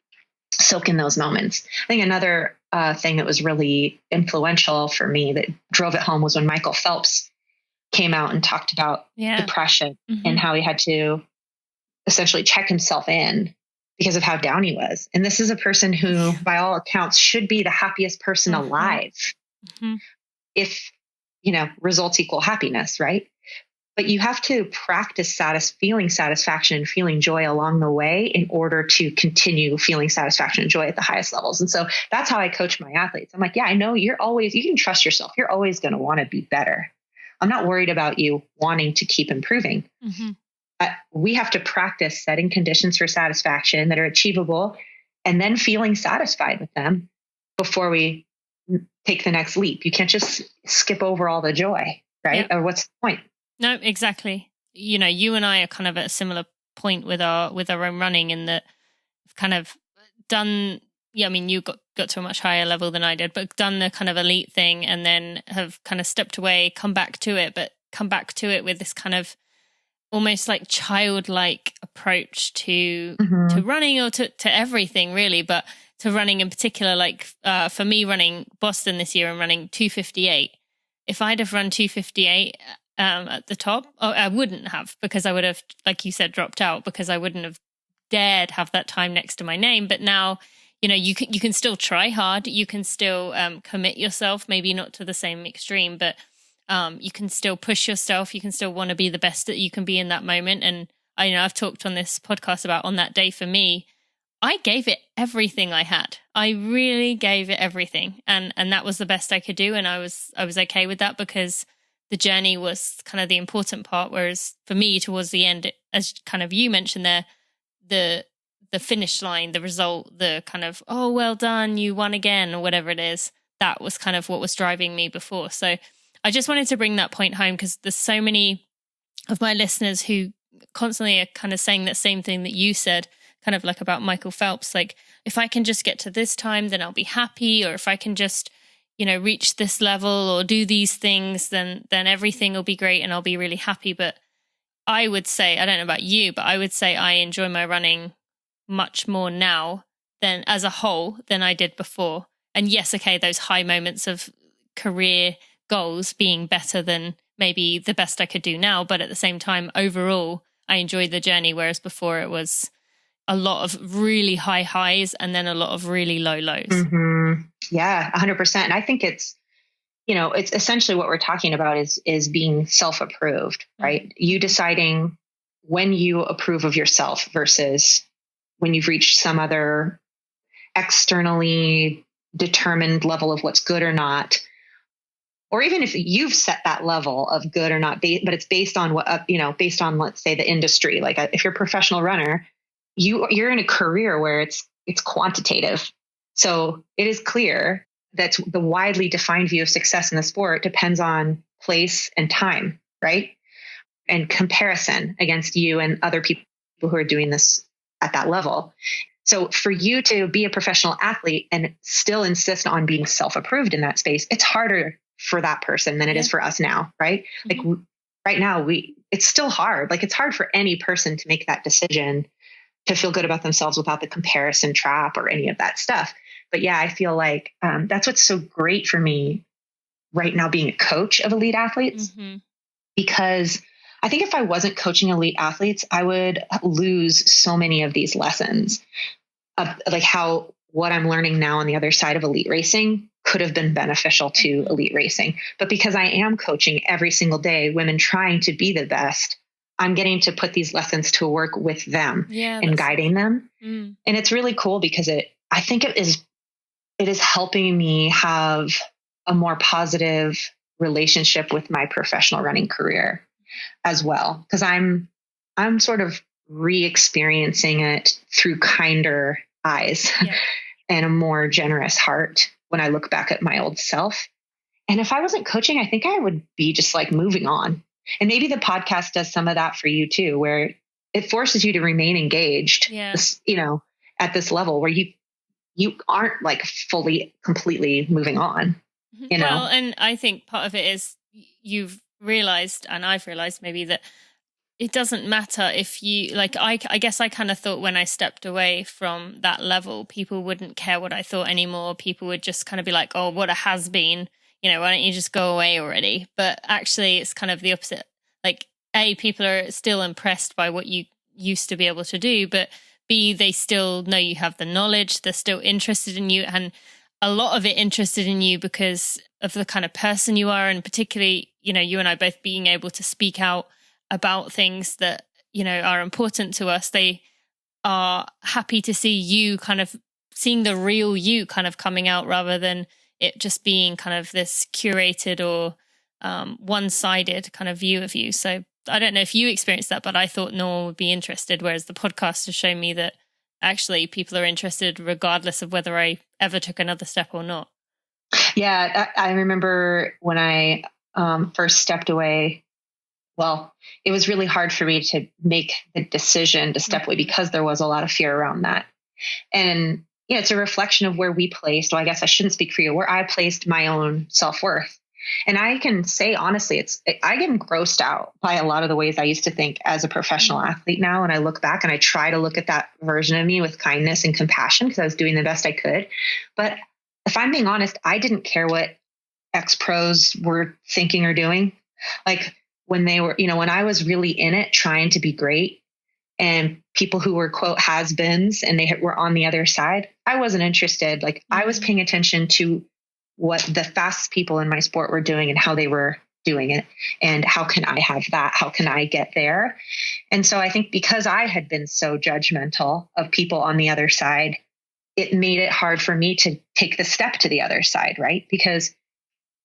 soak in those moments. I think another thing that was really influential for me that drove it home was when Michael Phelps came out and talked about depression and how he had to essentially check himself in because of how down he was. And this is a person who, by all accounts, should be the happiest person alive. If, results equal happiness, right? But you have to practice feeling satisfaction and feeling joy along the way in order to continue feeling satisfaction and joy at the highest levels. And so that's how I coach my athletes. I'm like, yeah, I know you can trust yourself. You're always going to want to be better. I'm not worried about you wanting to keep improving. We have to practice setting conditions for satisfaction that are achievable and then feeling satisfied with them before we take the next leap. You can't just skip over all the joy, right? Or what's the point? No, exactly. You and I are kind of at a similar point with our own running in that we've kind of done, you got to a much higher level than I did, but done the kind of elite thing and then have kind of stepped away, come back to it, but come back to it with this kind of almost like childlike approach to running or to everything really, but to running in particular, like for me running Boston this year and running 2:58. If I'd have run 2:58 at the top, I wouldn't have, because I would have, like you said, dropped out because I wouldn't have dared have that time next to my name. But now, you can still try hard. You can still commit yourself, maybe not to the same extreme, but you can still push yourself. You can still want to be the best that you can be in that moment. And I've talked on this podcast about on that day for me, I gave it everything I had. I really gave it everything. And that was the best I could do. And I was okay with that because the journey was kind of the important part. Whereas for me, towards the end, as kind of you mentioned there, the finish line, the result, the kind of, oh, well done, you won again, or whatever it is, that was kind of what was driving me before. So I just wanted to bring that point home because there's so many of my listeners who constantly are kind of saying that same thing that you said, kind of like about Michael Phelps, like, if I can just get to this time, then I'll be happy. Or if I can just, reach this level or do these things, then everything will be great and I'll be really happy. But I would say, I don't know about you, but I would say I enjoy my running much more now than as a whole than I did before. And yes, okay, those high moments of career goals being better than maybe the best I could do now. But at the same time, overall, I enjoyed the journey. Whereas before it was a lot of really high highs and then a lot of really low lows. Yeah, 100%. And I think it's essentially what we're talking about is being self-approved, right? You deciding when you approve of yourself versus when you've reached some other externally determined level of what's good or not. Or even if you've set that level of good or not, but it's based on based on, let's say, the industry. Like if you're a professional runner, you're in a career where it's quantitative. So it is clear that the widely defined view of success in the sport depends on place and time, right? And comparison against you and other people who are doing this at that level. So for you to be a professional athlete and still insist on being self-approved in that space, it's harder for that person than it is for us now, right? Like right now, it's still hard. Like it's hard for any person to make that decision to feel good about themselves without the comparison trap or any of that stuff. But yeah, I feel like that's what's so great for me right now being a coach of elite athletes, because I think if I wasn't coaching elite athletes, I would lose so many of these lessons of like how what I'm learning now on the other side of elite racing could have been beneficial to elite racing. But because I am coaching every single day, women trying to be the best, I'm getting to put these lessons to work with them and guiding them. And it's really cool because I think it is helping me have a more positive relationship with my professional running career as well. Cause I'm sort of re-experiencing it through kinder eyes and a more generous heart when I look back at my old self. And if I wasn't coaching, I think I would be just like moving on. And maybe the podcast does some of that for you too, where it forces you to remain engaged, at this level where you aren't like fully, completely moving on, Well, and I think part of it is you've realized, and I've realized maybe that it doesn't matter if you like, I guess I kind of thought when I stepped away from that level, people wouldn't care what I thought anymore. People would just kind of be like, oh, what a has been, why don't you just go away already? But actually it's kind of the opposite. Like, A, people are still impressed by what you used to be able to do, but B, they still know you have the knowledge. They're still interested in you, and a lot of it interested in you because of the kind of person you are. And particularly, you and I both being able to speak out about things that, are important to us. They are happy to see you kind of seeing the real you kind of coming out, rather than it just being kind of this curated or one-sided kind of view of you. So I don't know if you experienced that, but I thought no one would be interested. Whereas the podcast has shown me that actually people are interested regardless of whether I ever took another step or not. Yeah. I remember when I first stepped away, well, it was really hard for me to make the decision to step away because there was a lot of fear around that. And it's a reflection of where we placed, well, I guess I shouldn't speak for you, where I placed my own self-worth. And I can say, honestly, I get grossed out by a lot of the ways I used to think as a professional athlete now. And I look back and I try to look at that version of me with kindness and compassion because I was doing the best I could. But if I'm being honest, I didn't care what ex-pros were thinking or doing. Like when they were, when I was really in it, trying to be great, and people who were, quote, has-beens, and they were on the other side, I wasn't interested. Like I was paying attention to what the fast people in my sport were doing and how they were doing it. And how can I have that? How can I get there? And so I think because I had been so judgmental of people on the other side, it made it hard for me to take the step to the other side, right? Because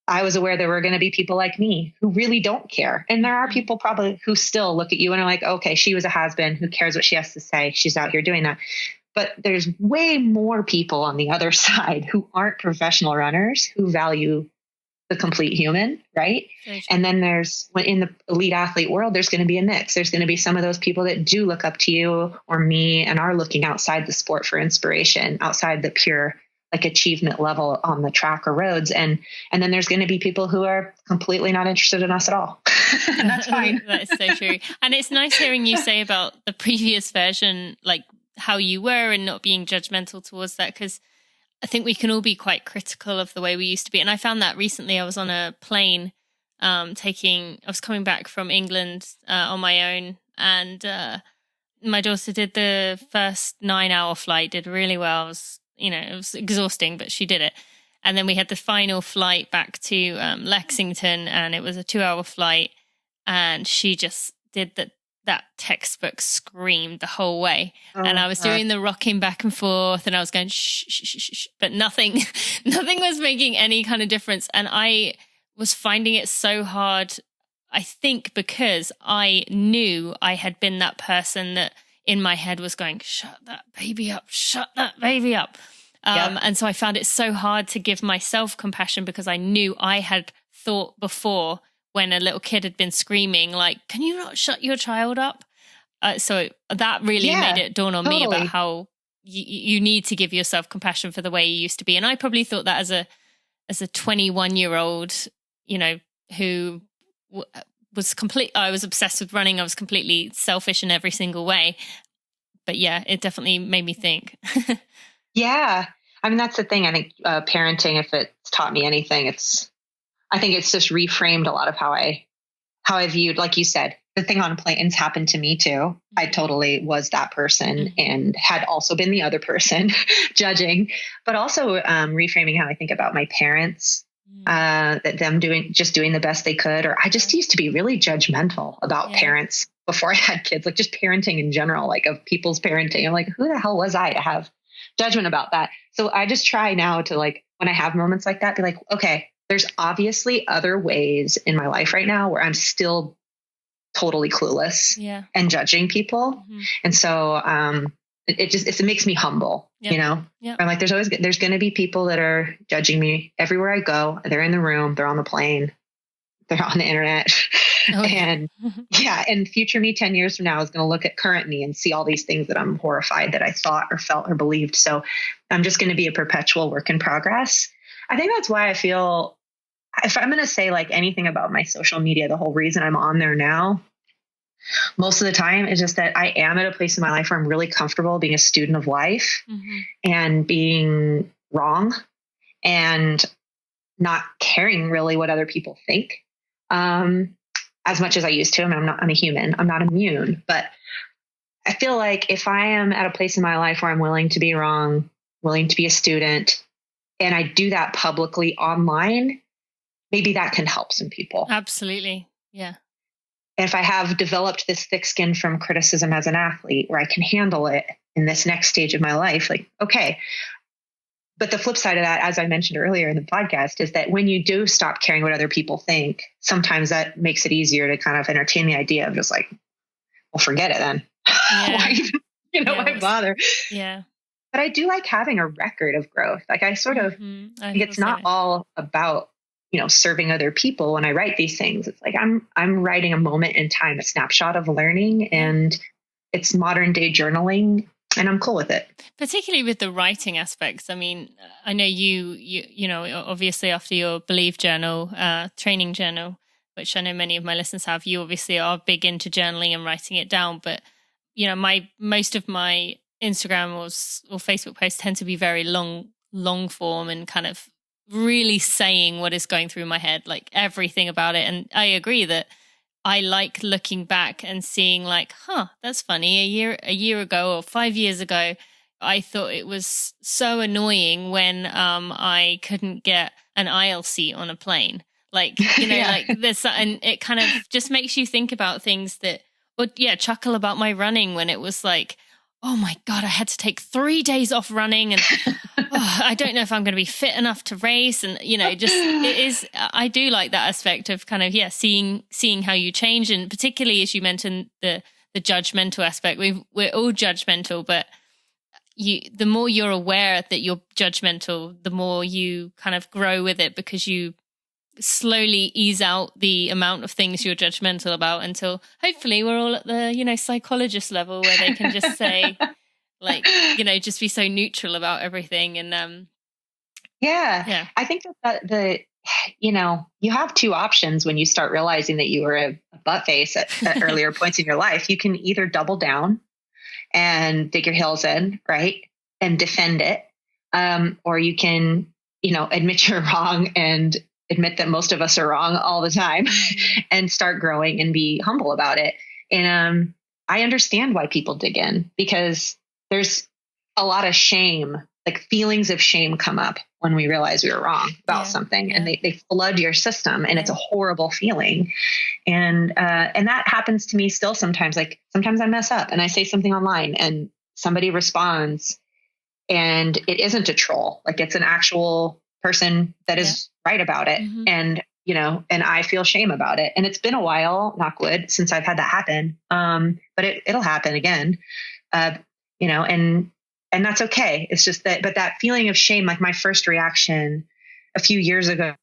I was aware there were going to be people like me who really don't care. And there are people probably who still look at you and are like, okay, she was a has-been. Who cares what she has to say? She's out here doing that. But there's way more people on the other side who aren't professional runners who value the complete human, right? And then in the elite athlete world, there's going to be a mix. There's going to be some of those people that do look up to you or me and are looking outside the sport for inspiration, outside the pure like achievement level on the track or roads. And then there's going to be people who are completely not interested in us at all. And that's fine. That is so true. And it's nice hearing you say about the previous version, like how you were and not being judgmental towards that, because I think we can all be quite critical of the way we used to be. And I found that recently. I was on a plane I was coming back from England on my own, and my daughter did the first 9-hour flight, did really well. It was exhausting, but she did it. And then we had the final flight back to Lexington, and it was a 2-hour flight, and she just did that textbook scream the whole way. And I was doing the rocking back and forth, and I was going shh, shh, shh, shh, but nothing was making any kind of difference. And I was finding it so hard, I think, because I knew I had been that person that in my head was going, shut that baby up, shut that baby up. And so I found it so hard to give myself compassion because I knew I had thought before when a little kid had been screaming, like, can you not shut your child up? So that really made it dawn on me about how you need to give yourself compassion for the way you used to be. And I probably thought that as a 21-year-old, who I was obsessed with running. I was completely selfish in every single way. But yeah, it definitely made me think. Yeah. I mean, that's the thing. I think parenting, if it's taught me anything, I think it's just reframed a lot of how I viewed, like you said, the thing on planes happened to me too. I totally was that person and had also been the other person judging, but also reframing how I think about my parents, that them doing the best they could. Or I just used to be really judgmental about parents before I had kids, like just parenting in general, like of people's parenting. I'm like, who the hell was I to have judgment about that? So I just try now to, like, when I have moments like that, be like, okay, there's obviously other ways in my life right now where I'm still totally clueless and judging people. And so it makes me humble, I'm like, there's going to be people that are judging me everywhere I go. They're in the room, they're on the plane, they're on the internet. And and future me 10 years from now is going to look at current me and see all these things that I'm horrified that I thought or felt or believed. So I'm just going to be a perpetual work in progress. I think that's why I feel, if I'm going to say like anything about my social media, the whole reason I'm on there now Most of the time, it's just that I am at a place in my life where I'm really comfortable being a student of life and being wrong and not caring really what other people think as much as I used to. I mean, I'm a human. I'm not immune, but I feel like if I am at a place in my life where I'm willing to be wrong, willing to be a student, and I do that publicly online, maybe that can help some people. Absolutely. Yeah. And if I have developed this thick skin from criticism as an athlete where I can handle it in this next stage of my life, like, okay. But the flip side of that, as I mentioned earlier in the podcast, is that when you do stop caring what other people think, sometimes that makes it easier to kind of entertain the idea of just like, well, forget it then. Yeah. Why bother? Yeah. But I do like having a record of growth. Like I sort of think it's not all about, serving other people when I write these things. It's like I'm writing a moment in time, a snapshot of learning, and it's modern day journaling, and I'm cool with it. Particularly with the writing aspects. I mean, I know you obviously after your Believe journal, training journal, which I know many of my listeners have, you obviously are big into journaling and writing it down. But, most of my Instagram or Facebook posts tend to be very long form and kind of really saying what is going through my head, like everything about it. And I agree that I like looking back and seeing like, that's funny. A year ago or 5 years ago, I thought it was so annoying when I couldn't get an aisle seat on a plane. Like, like this, and it kind of just makes you think about things chuckle about my running when it was like, oh my God, I had to take 3 days off running and I don't know if I'm going to be fit enough to race. And, I do like that aspect of kind of, seeing how you change. And particularly as you mentioned, the judgmental aspect, we're all judgmental, but the more you're aware that you're judgmental, the more you kind of grow with it because you slowly ease out the amount of things you're judgmental about until hopefully we're all at the, psychologist level where they can just say like, just be so neutral about everything. And, I think that you have two options when you start realizing that you were a butt face at earlier points in your life. You can either double down and dig your heels in, right, and defend it. Or you can, admit you're wrong and admit that most of us are wrong all the time and start growing and be humble about it. And I understand why people dig in because there's a lot of shame, like feelings of shame come up when we realize we were wrong about something and they flood your system and it's a horrible feeling. And that happens to me still sometimes. Like sometimes I mess up and I say something online and somebody responds and it isn't a troll. Like it's an actual person that is right about it. And, and I feel shame about it. And it's been a while, knock wood, since I've had that happen. But it'll happen again, and that's okay. It's just but that feeling of shame, like my first reaction a few years ago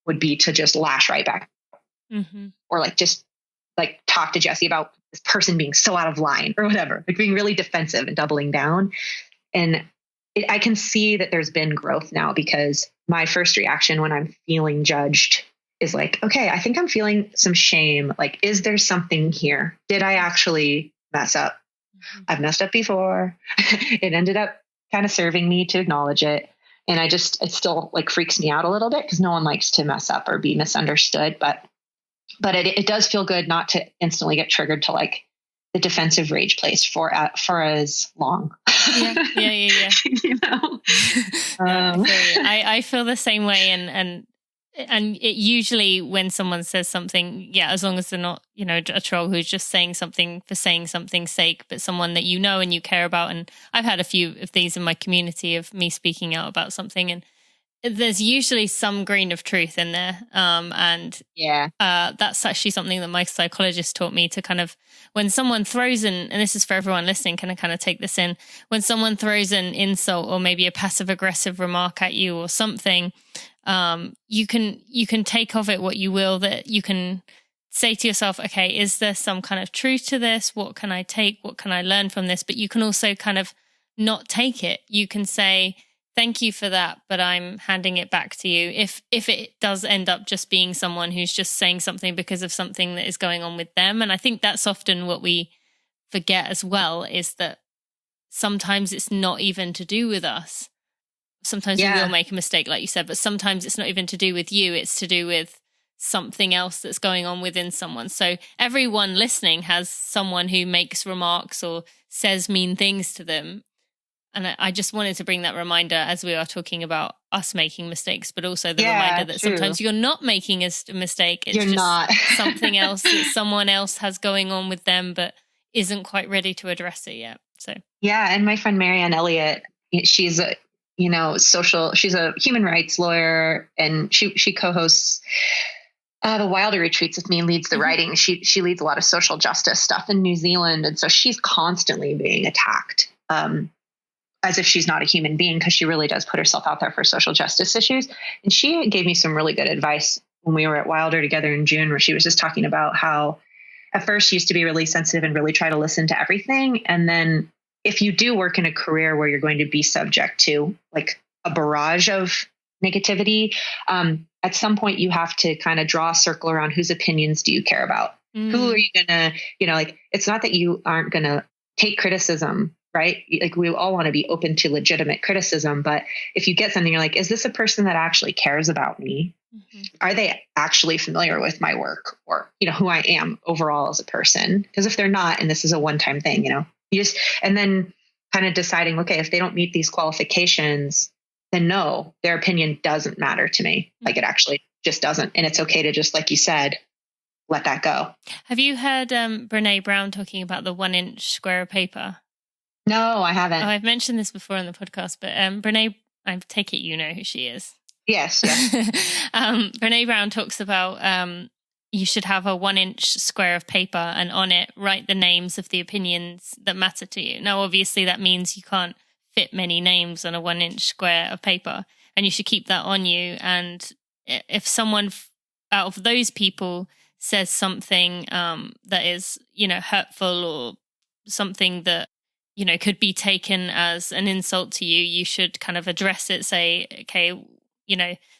would be to just lash right back or like, just like talk to Jesse about this person being so out of line or whatever, like being really defensive and doubling down. And I can see that there's been growth now because my first reaction when I'm feeling judged is like, okay, I think I'm feeling some shame. Like, is there something here? Did I actually mess up? I've messed up before. It ended up kind of serving me to acknowledge it. And it still like freaks me out a little bit because no one likes to mess up or be misunderstood. But it does feel good not to instantly get triggered to like the defensive rage place for as long. Yeah. I feel the same way. And it usually when someone says something, as long as they're not, a troll who's just saying something for saying something's sake, but someone that you know and you care about. And I've had a few of these in my community of me speaking out about something, and there's usually some grain of truth in there. That's actually something that my psychologist taught me to kind of, when someone throws in, and this is for everyone listening, can I kind of take this in? When someone throws an insult or maybe a passive aggressive remark at you or something, you can take of it what you will, that you can say to yourself, okay, is there some kind of truth to this? What can I take? What can I learn from this? But you can also kind of not take it. You can say, thank you for that, but I'm handing it back to you. If it does end up just being someone who's just saying something because of something that is going on with them. And I think that's often what we forget as well, is that sometimes it's not even to do with us. Sometimes we will make a mistake, like you said, but sometimes it's not even to do with you. It's to do with something else that's going on within someone. So everyone listening has someone who makes remarks or says mean things to them. And I just wanted to bring that reminder as we are talking about us making mistakes, but also the reminder that sometimes you're not making a mistake. It's just something else that someone else has going on with them, but isn't quite ready to address it yet. So and my friend Marianne Elliott, she's a she's a human rights lawyer, and she co-hosts the Wilder retreats with me and leads the writing. She leads a lot of social justice stuff in New Zealand, and so she's constantly being attacked. As if she's not a human being, because she really does put herself out there for social justice issues. And she gave me some really good advice when we were at Wilder together in June, where she was just talking about how at first she used to be really sensitive and really try to listen to everything. And then if you do work in a career where you're going to be subject to like a barrage of negativity, at some point you have to kind of draw a circle around whose opinions do you care about? Who are you going to, like, it's not that you aren't going to take criticism, right? Like, we all want to be open to legitimate criticism, but if you get something, you're like, is this a person that actually cares about me? Are they actually familiar with my work, or, who I am overall as a person? Because if they're not, and this is a one-time thing, and then kind of deciding, okay, if they don't meet these qualifications, then no, their opinion doesn't matter to me. Like, it actually just doesn't. And it's okay to just, like you said, let that go. Have you heard Brene Brown talking about the 1-inch square of paper? No, I haven't. Oh, I've mentioned this before on the podcast, but Brene, I take it you know who she is. Yes. Brene Brown talks about you should have a 1-inch square of paper, and on it write the names of the opinions that matter to you. Now, obviously, that means you can't fit many names on a 1-inch square of paper, and you should keep that on you. And if someone out of those people says something that is, hurtful, or something that, could be taken as an insult to you, you should kind of address it. Say, okay,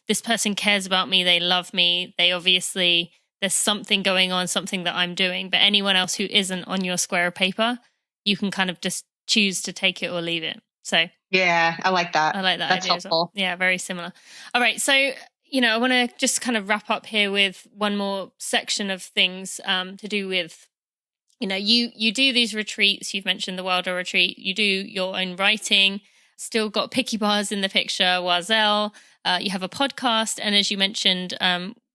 this person cares about me. They love me. They obviously, there's something going on, something that I'm doing. But anyone else who isn't on your square of paper, you can kind of just choose to take it or leave it. So yeah, I like that. I like that. That's idea helpful. As well. Yeah, very similar. All right. So, I want to just kind of wrap up here with one more section of things to do with, you do these retreats. You've mentioned the Wilder retreat. You do your own writing. Still got Picky Bars in the picture, Oiselle. You have a podcast. And as you mentioned,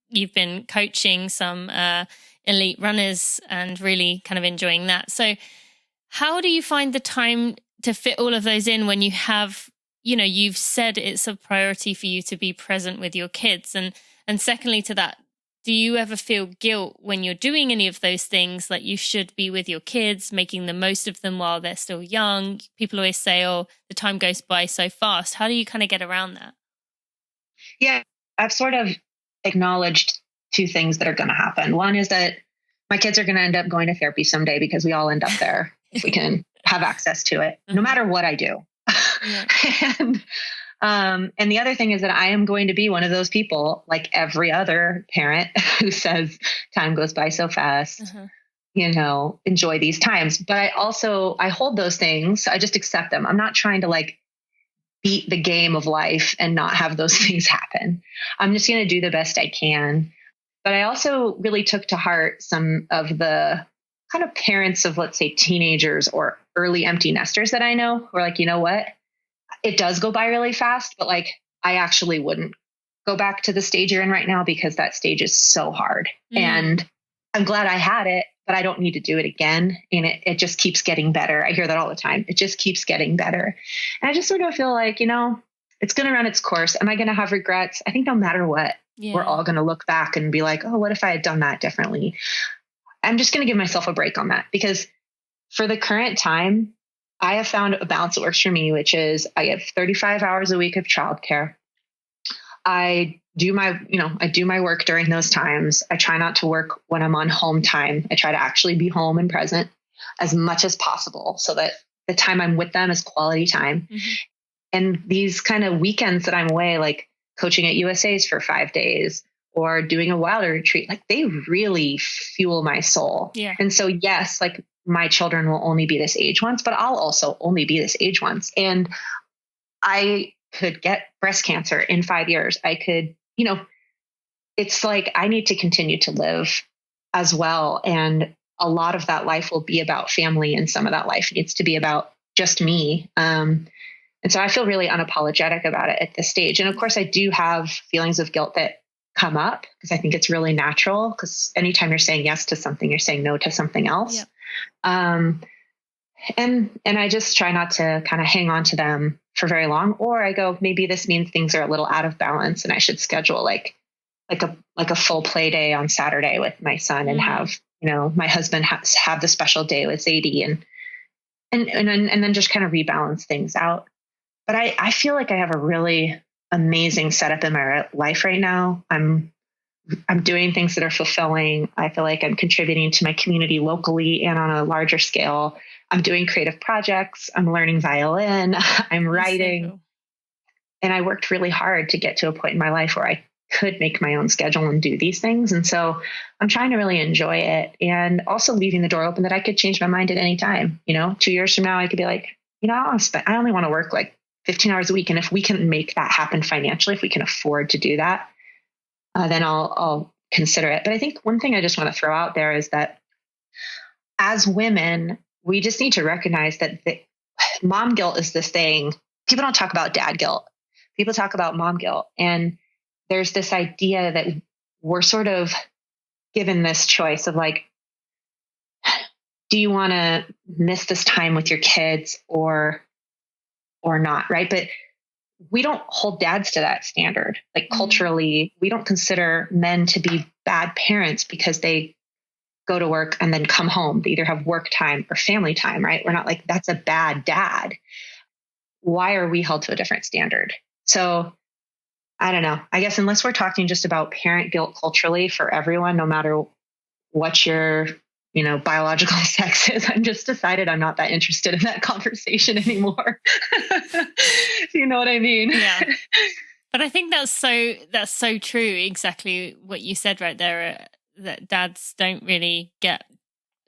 you've been coaching some elite runners and really kind of enjoying that. So how do you find the time to fit all of those in when you have, you've said it's a priority for you to be present with your kids? And secondly to that, do you ever feel guilt when you're doing any of those things, like you should be with your kids, making the most of them while they're still young? People always say, oh, the time goes by so fast. How do you kind of get around that? Yeah, I've sort of acknowledged two things that are going to happen. One is that my kids are going to end up going to therapy someday, because we all end up there if we can have access to it, no matter what I do. And the other thing is that I am going to be one of those people, like every other parent, who says time goes by so fast, enjoy these times. But I hold those things. I just accept them. I'm not trying to like beat the game of life and not have those things happen. I'm just going to do the best I can. But I also really took to heart some of the kind of parents of, let's say, teenagers or early empty nesters that I know, who are like, you know what? It does go by really fast, but like, I actually wouldn't go back to the stage you're in right now, because that stage is so hard. And I'm glad I had it, but I don't need to do it again. And it just keeps getting better. I hear that all the time. It just keeps getting better. And I just sort of feel like, it's going to run its course. Am I going to have regrets? I think no matter what, we're all going to look back and be like, oh, what if I had done that differently? I'm just going to give myself a break on that, because for the current time, I have found a balance that works for me, which is I get 35 hours a week of childcare. I do my work during those times. I try not to work when I'm on home time. I try to actually be home and present as much as possible, so that the time I'm with them is quality time. And these kind of weekends that I'm away, like coaching at USA's for 5 days or doing a wilder retreat, like they really fuel my soul. Yeah. And so, yes, like my children will only be this age once, but I'll also only be this age once. And I could get breast cancer in 5 years. I could, it's like I need to continue to live as well. And a lot of that life will be about family, and some of that life needs to be about just me. And so I feel really unapologetic about it at this stage. And of course, I do have feelings of guilt that come up because I think it's really natural, because anytime you're saying yes to something, you're saying no to something else. Yeah. And I just try not to kind of hang on to them for very long. Or I go, maybe this means things are a little out of balance and I should schedule like a full play day on Saturday with my son and have, my husband have the special day with Zadie and then just kind of rebalance things out. But I feel like I have a really amazing setup in my life right now. I'm doing things that are fulfilling. I feel like I'm contributing to my community locally and on a larger scale. I'm doing creative projects. I'm learning violin. I'm writing. So cool. And I worked really hard to get to a point in my life where I could make my own schedule and do these things. And so I'm trying to really enjoy it, and also leaving the door open that I could change my mind at any time. 2 years from now, I could be like, I only want to work like 15 hours a week. And if we can make that happen financially, if we can afford to do that, then I'll consider it. But I think one thing I just want to throw out there is that as women, we just need to recognize that mom guilt is this thing. People don't talk about dad guilt. People talk about mom guilt. And there's this idea that we're sort of given this choice of like, do you want to miss this time with your kids or not? Right. But we don't hold dads to that standard. Like culturally, we don't consider men to be bad parents because they go to work and then come home. They either have work time or family time, right? We're not like, that's a bad dad. Why are we held to a different standard? So I don't know. I guess unless we're talking just about parent guilt culturally for everyone, no matter what your biological sex is, I'm just decided I'm not that interested in that conversation anymore. You know what I mean? Yeah. But I think that's so true. Exactly what you said right there, that dads don't really get,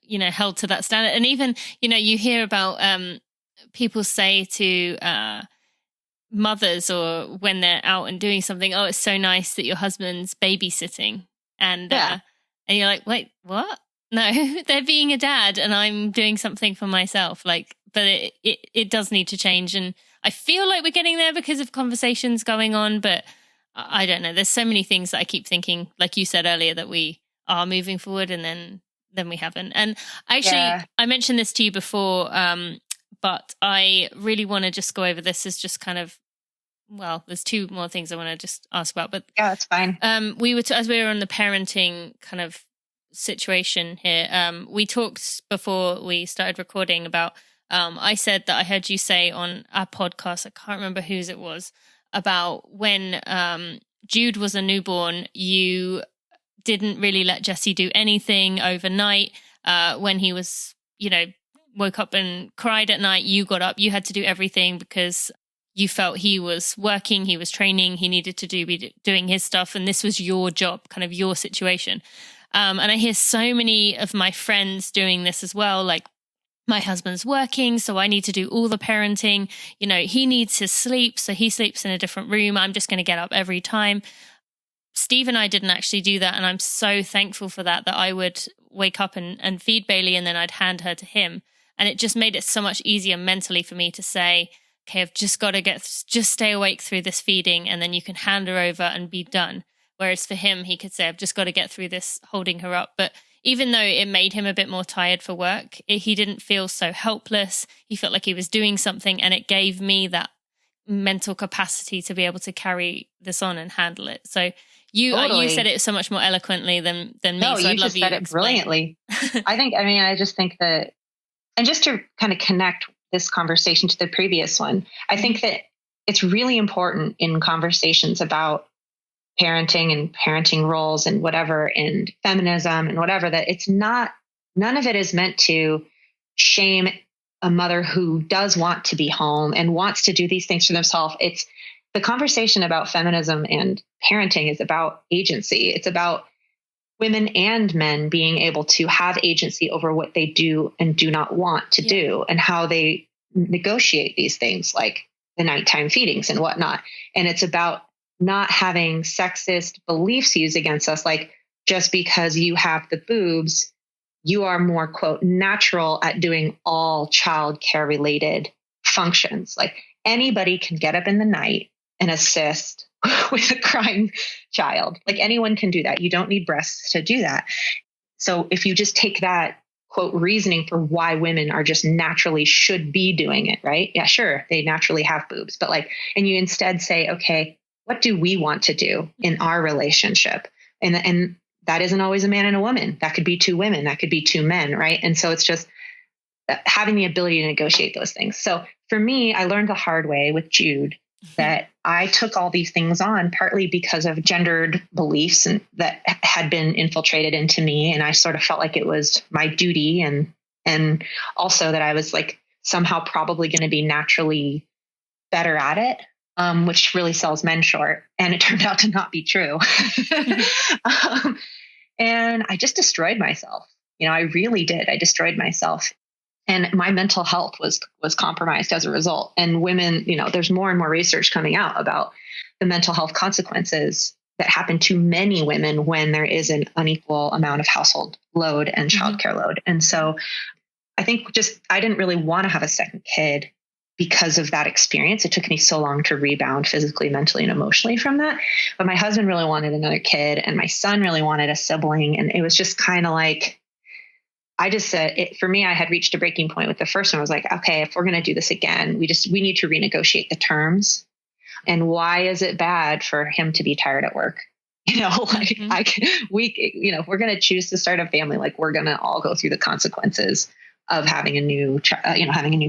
held to that standard. And even, you hear about people say to mothers, or when they're out and doing something, oh, it's so nice that your husband's babysitting. And and you're like, wait, what? No, they're being a dad and I'm doing something for myself. Like, but it does need to change. And I feel like we're getting there because of conversations going on, but I don't know. There's so many things that I keep thinking, like you said earlier, that we are moving forward and then we haven't. And actually, I mentioned this to you before, but I really want to just go over this as just kind of, well, there's two more things I want to just ask about, but yeah, that's fine. We were, as we were on the parenting kind of situation here, we talked before we started recording about, I said that I heard you say on our podcast, I can't remember whose it was, about when Jude was a newborn, you didn't really let Jesse do anything overnight. When he was, woke up and cried at night, you got up, you had to do everything because you felt he was working, he was training, he needed to be doing his stuff, and this was your job, kind of your situation. And I hear so many of my friends doing this as well, like, my husband's working, so I need to do all the parenting. He needs his sleep, so he sleeps in a different room. I'm just going to get up every time. Steve and I didn't actually do that, and I'm so thankful for that I would wake up and feed Bailey, and then I'd hand her to him. And it just made it so much easier mentally for me to say, okay, I've just got to just stay awake through this feeding, and then you can hand her over and be done. Whereas for him, he could say, I've just got to get through this holding her up. But even though it made him a bit more tired for work, he didn't feel so helpless. He felt like he was doing something, and it gave me that mental capacity to be able to carry this on and handle it. So you said it so much more eloquently than me. No, so I'd love you said it brilliantly. I just think that, and just to kind of connect this conversation to the previous one, I think that it's really important in conversations about parenting and parenting roles and whatever, and feminism and whatever, that it's not, none of it is meant to shame a mother who does want to be home and wants to do these things for themselves. It's the conversation about feminism and parenting is about agency. It's about women and men being able to have agency over what they do and do not want to do, and how they negotiate these things like the nighttime feedings and whatnot. And it's about not having sexist beliefs used against us. Like, just because you have the boobs, you are more, quote, natural at doing all childcare related functions. Like, anybody can get up in the night and assist with a crying child. Like, anyone can do that. You don't need breasts to do that. So if you just take that, quote, reasoning for why women are just naturally should be doing it, right? Yeah, sure, they naturally have boobs, but like, and you instead say, okay, what do we want to do in our relationship? And that isn't always a man and a woman. That could be two women. That could be two men, right? And so it's just having the ability to negotiate those things. So for me, I learned the hard way with Jude that I took all these things on partly because of gendered beliefs and that had been infiltrated into me. And I sort of felt like it was my duty, and also that I was like somehow probably going to be naturally better at it, which really sells men short. And it turned out to not be true. And I just destroyed myself. I really did. I destroyed myself. And my mental health was compromised as a result. And women, there's more and more research coming out about the mental health consequences that happen to many women when there is an unequal amount of household load and childcare load. And so I think I didn't really want to have a second kid because of that experience. It took me so long to rebound physically, mentally, and emotionally from that. But my husband really wanted another kid, and my son really wanted a sibling. And it was just kind of like, I just said, for me, I had reached a breaking point with the first one. I was like, okay, if we're going to do this again, we need to renegotiate the terms. And why is it bad for him to be tired at work? If we're going to choose to start a family, like, we're going to all go through the consequences of having a new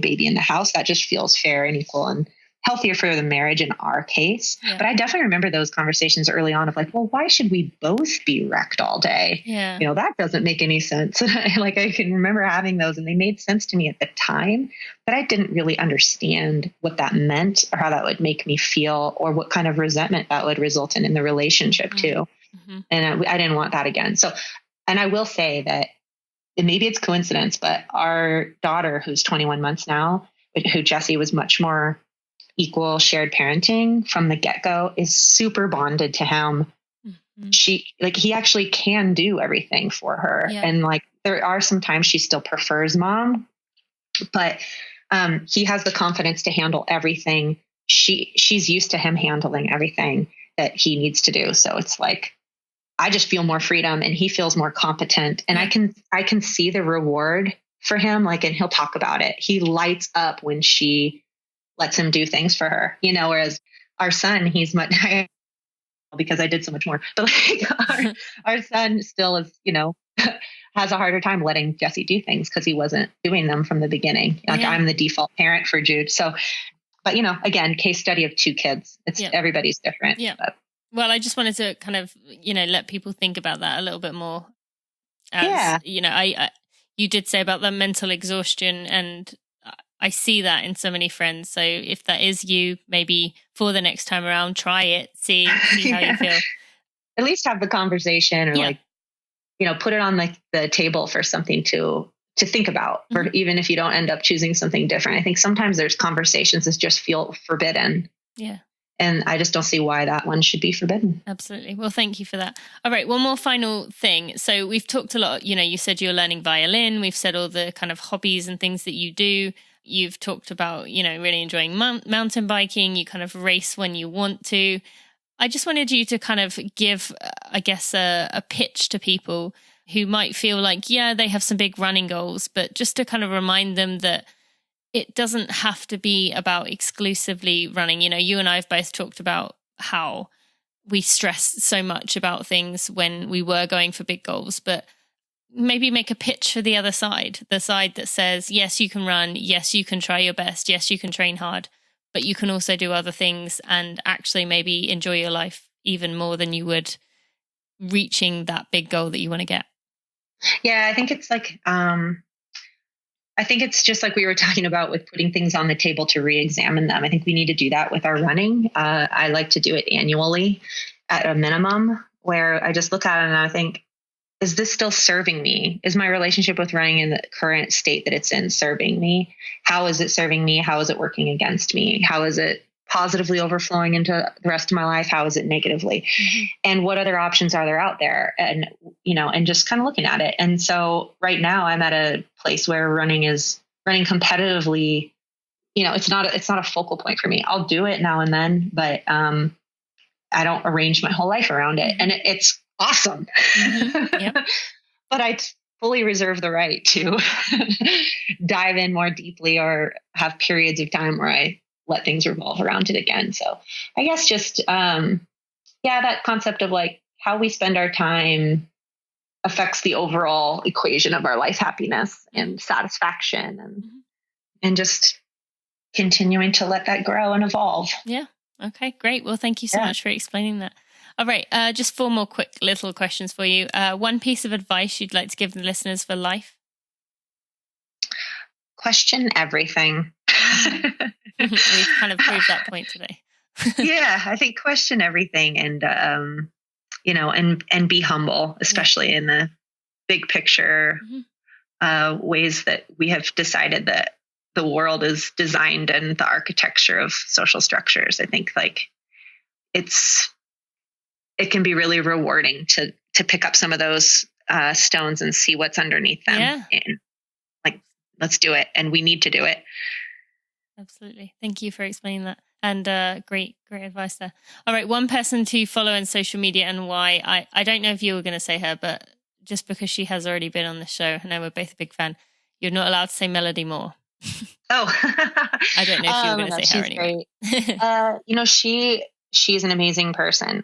baby in the house. That just feels fair and equal and healthier for the marriage in our case. Yeah. But I definitely remember those conversations early on of like, well, why should we both be wrecked all day? Yeah. That doesn't make any sense. Like, I can remember having those, and they made sense to me at the time, but I didn't really understand what that meant or how that would make me feel or what kind of resentment that would result in the relationship too. Mm-hmm. And I didn't want that again. So, and I will say that, and maybe it's coincidence, but our daughter, who's 21 months now, who Jessie was much more equal shared parenting from the get-go, is super bonded to him. Mm-hmm. He actually can do everything for her. Yeah. And like, there are some times she still prefers mom, but he has the confidence to handle everything. She's used to him handling everything that he needs to do. So it's like, I just feel more freedom and he feels more competent, and I can see the reward for him. Like, and he'll talk about it. He lights up when she lets him do things for her, whereas our son, he's much, because I did so much more, but like our son still is, has a harder time letting Jessie do things because he wasn't doing them from the beginning. Like, I'm the default parent for Jude. So, but again, case study of two kids. Everybody's different. Yeah. But. Well, I just wanted to kind of, let people think about that a little bit more. As, you did say about the mental exhaustion, and I see that in so many friends. So if that is you, maybe for the next time around, try it, see how you feel. At least have the conversation, or put it on like the table for something to think about, or even if you don't end up choosing something different. I think sometimes there's conversations that just feel forbidden. Yeah. And I just don't see why that one should be forbidden. Absolutely. Well, thank you for that. All right. One more final thing. So we've talked a lot, you said you're learning violin. We've said all the kind of hobbies and things that you do. You've talked about, really enjoying mountain biking. You kind of race when you want to. I just wanted you to kind of give, I guess, a pitch to people who might feel like, they have some big running goals, but just to kind of remind them that it doesn't have to be about exclusively running. You and I have both talked about how we stress so much about things when we were going for big goals, but maybe make a pitch for the other side, the side that says, yes, you can run. Yes, you can try your best. Yes, you can train hard, but you can also do other things and actually maybe enjoy your life even more than you would reaching that big goal that you want to get. Yeah, I think it's like, I think it's just like we were talking about with putting things on the table to re-examine them. I think we need to do that with our running. I like to do it annually at a minimum, where I just look at it and I think, is this still serving me? Is my relationship with running in the current state that it's in serving me? How is it serving me? How is it working against me? How is it positively overflowing into the rest of my life? How is it negatively? Mm-hmm. And what other options are there out there? And, and just kind of looking at it. And so right now I'm at a place where running competitively. It's not a focal point for me. I'll do it now and then, but I don't arrange my whole life around it. And it's awesome. Mm-hmm. Yep. But I fully reserve the right to dive in more deeply or have periods of time where I let things revolve around it again. So I guess just, that concept of like how we spend our time affects the overall equation of our life happiness and satisfaction and just continuing to let that grow and evolve. Yeah. Okay, great. Well, thank you so much for explaining that. All right. Just 4 more quick little questions for you. One piece of advice you'd like to give the listeners for life? Question everything. We've kind of proved that point today. Yeah, I think question everything and, and be humble, especially in the big picture ways that we have decided that the world is designed and the architecture of social structures. I think like it can be really rewarding to pick up some of those stones and see what's underneath them. Yeah. And like, let's do it. And we need to do it. Absolutely. Thank you for explaining that. And great advice there. All right. One person to follow on social media and why. I don't know if you were going to say her, but just because she has already been on the show, I know we're both a big fan, you're not allowed to say Melody Moore. Oh. I don't know if you were going to say her anyway. Great. She's an amazing person.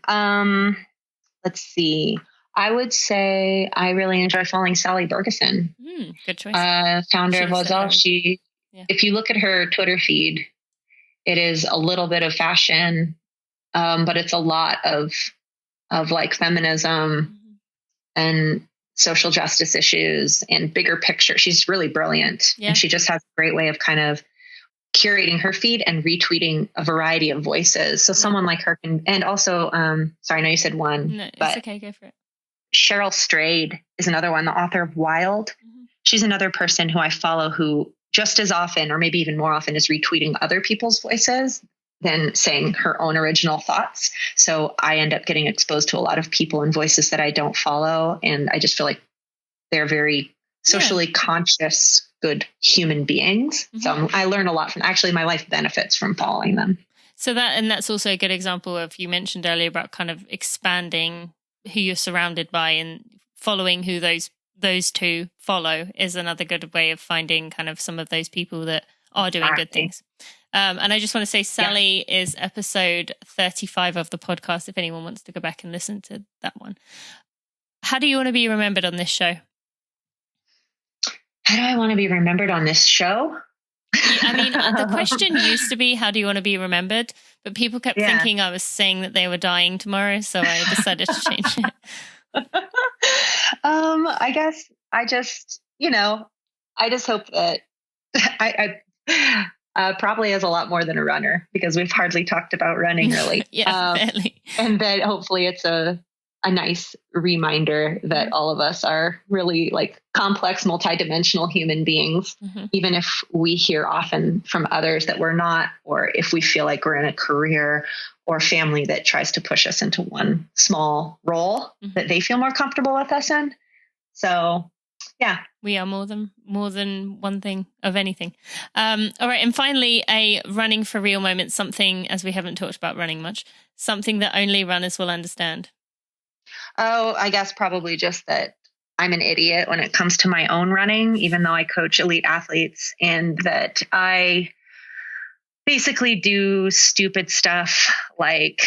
Let's see. I would say I really enjoy following Sally Bergeson. Good choice. Founder of Wazell. If you look at her Twitter feed, it is a little bit of fashion, but it's a lot of like feminism and social justice issues and bigger picture. She's really brilliant. Yeah. And she just has a great way of kind of curating her feed and retweeting a variety of voices. So someone like her can, and also, sorry, I know you said one, no, it's okay. Go for it. Cheryl Strayed is another one, the author of Wild. Mm-hmm. She's another person who I follow who just as often, or maybe even more often, is retweeting other people's voices than saying her own original thoughts. So I end up getting exposed to a lot of people and voices that I don't follow. And I just feel like they're very socially conscious, good human beings. Mm-hmm. So I learn a lot from, actually my life benefits from following them. So that's also a good example of, you mentioned earlier about kind of expanding who you're surrounded by, and following who those two follow is another good way of finding kind of some of those people that are doing good things. And I just want to say Sally is episode 35 of the podcast, if anyone wants to go back and listen to that one. How do you want to be remembered on this show? How do I want to be remembered on this show? I mean, the question used to be, how do you want to be remembered? But people kept thinking I was saying that they were dying tomorrow, so I decided to change it. I guess I just hope that I probably is a lot more than a runner, because we've hardly talked about running really. Fairly. And that hopefully it's a nice reminder that all of us are really like complex, multidimensional human beings, even if we hear often from others that we're not, or if we feel like we're in a career or family that tries to push us into one small role that they feel more comfortable with us in. So yeah, we are more than one thing of anything. All right. And finally, a running for real moment, something, as we haven't talked about running much, something that only runners will understand. Oh, I guess probably just that I'm an idiot when it comes to my own running, even though I coach elite athletes, and that I basically do stupid stuff like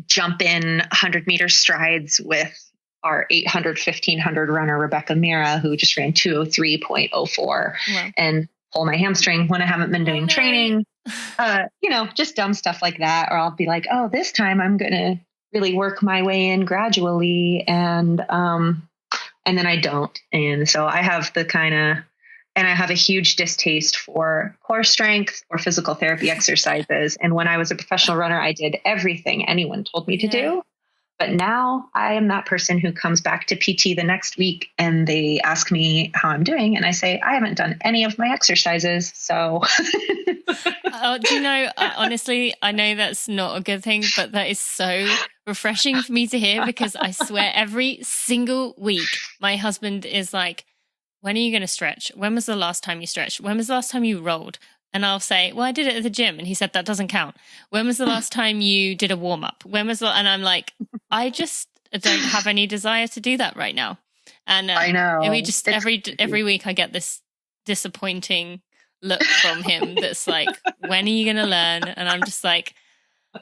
jump in 100-meter strides with our 800, 1500 runner, Rebecca Mira, who just ran 203.04 and pull my hamstring when I haven't been doing training, just dumb stuff like that. Or I'll be like, oh, this time I'm going to really work my way in gradually. And then I don't. And so I have the kind of And I have a huge distaste for core strength or physical therapy exercises. And when I was a professional runner, I did everything anyone told me to do. But now I am that person who comes back to PT the next week and they ask me how I'm doing. And I say, I haven't done any of my exercises. So do you know, honestly, I know that's not a good thing, but that is so refreshing for me to hear, because I swear every single week, my husband is like, when are you going to stretch? When was the last time you stretched? When was the last time you rolled? And I'll say, well, I did it at the gym. And he said, that doesn't count. When was the last time you did a warm up? And I'm like, I just don't have any desire to do that right now. And I know. we just every week I get this disappointing look from him that's like, when are you going to learn? And I'm just like,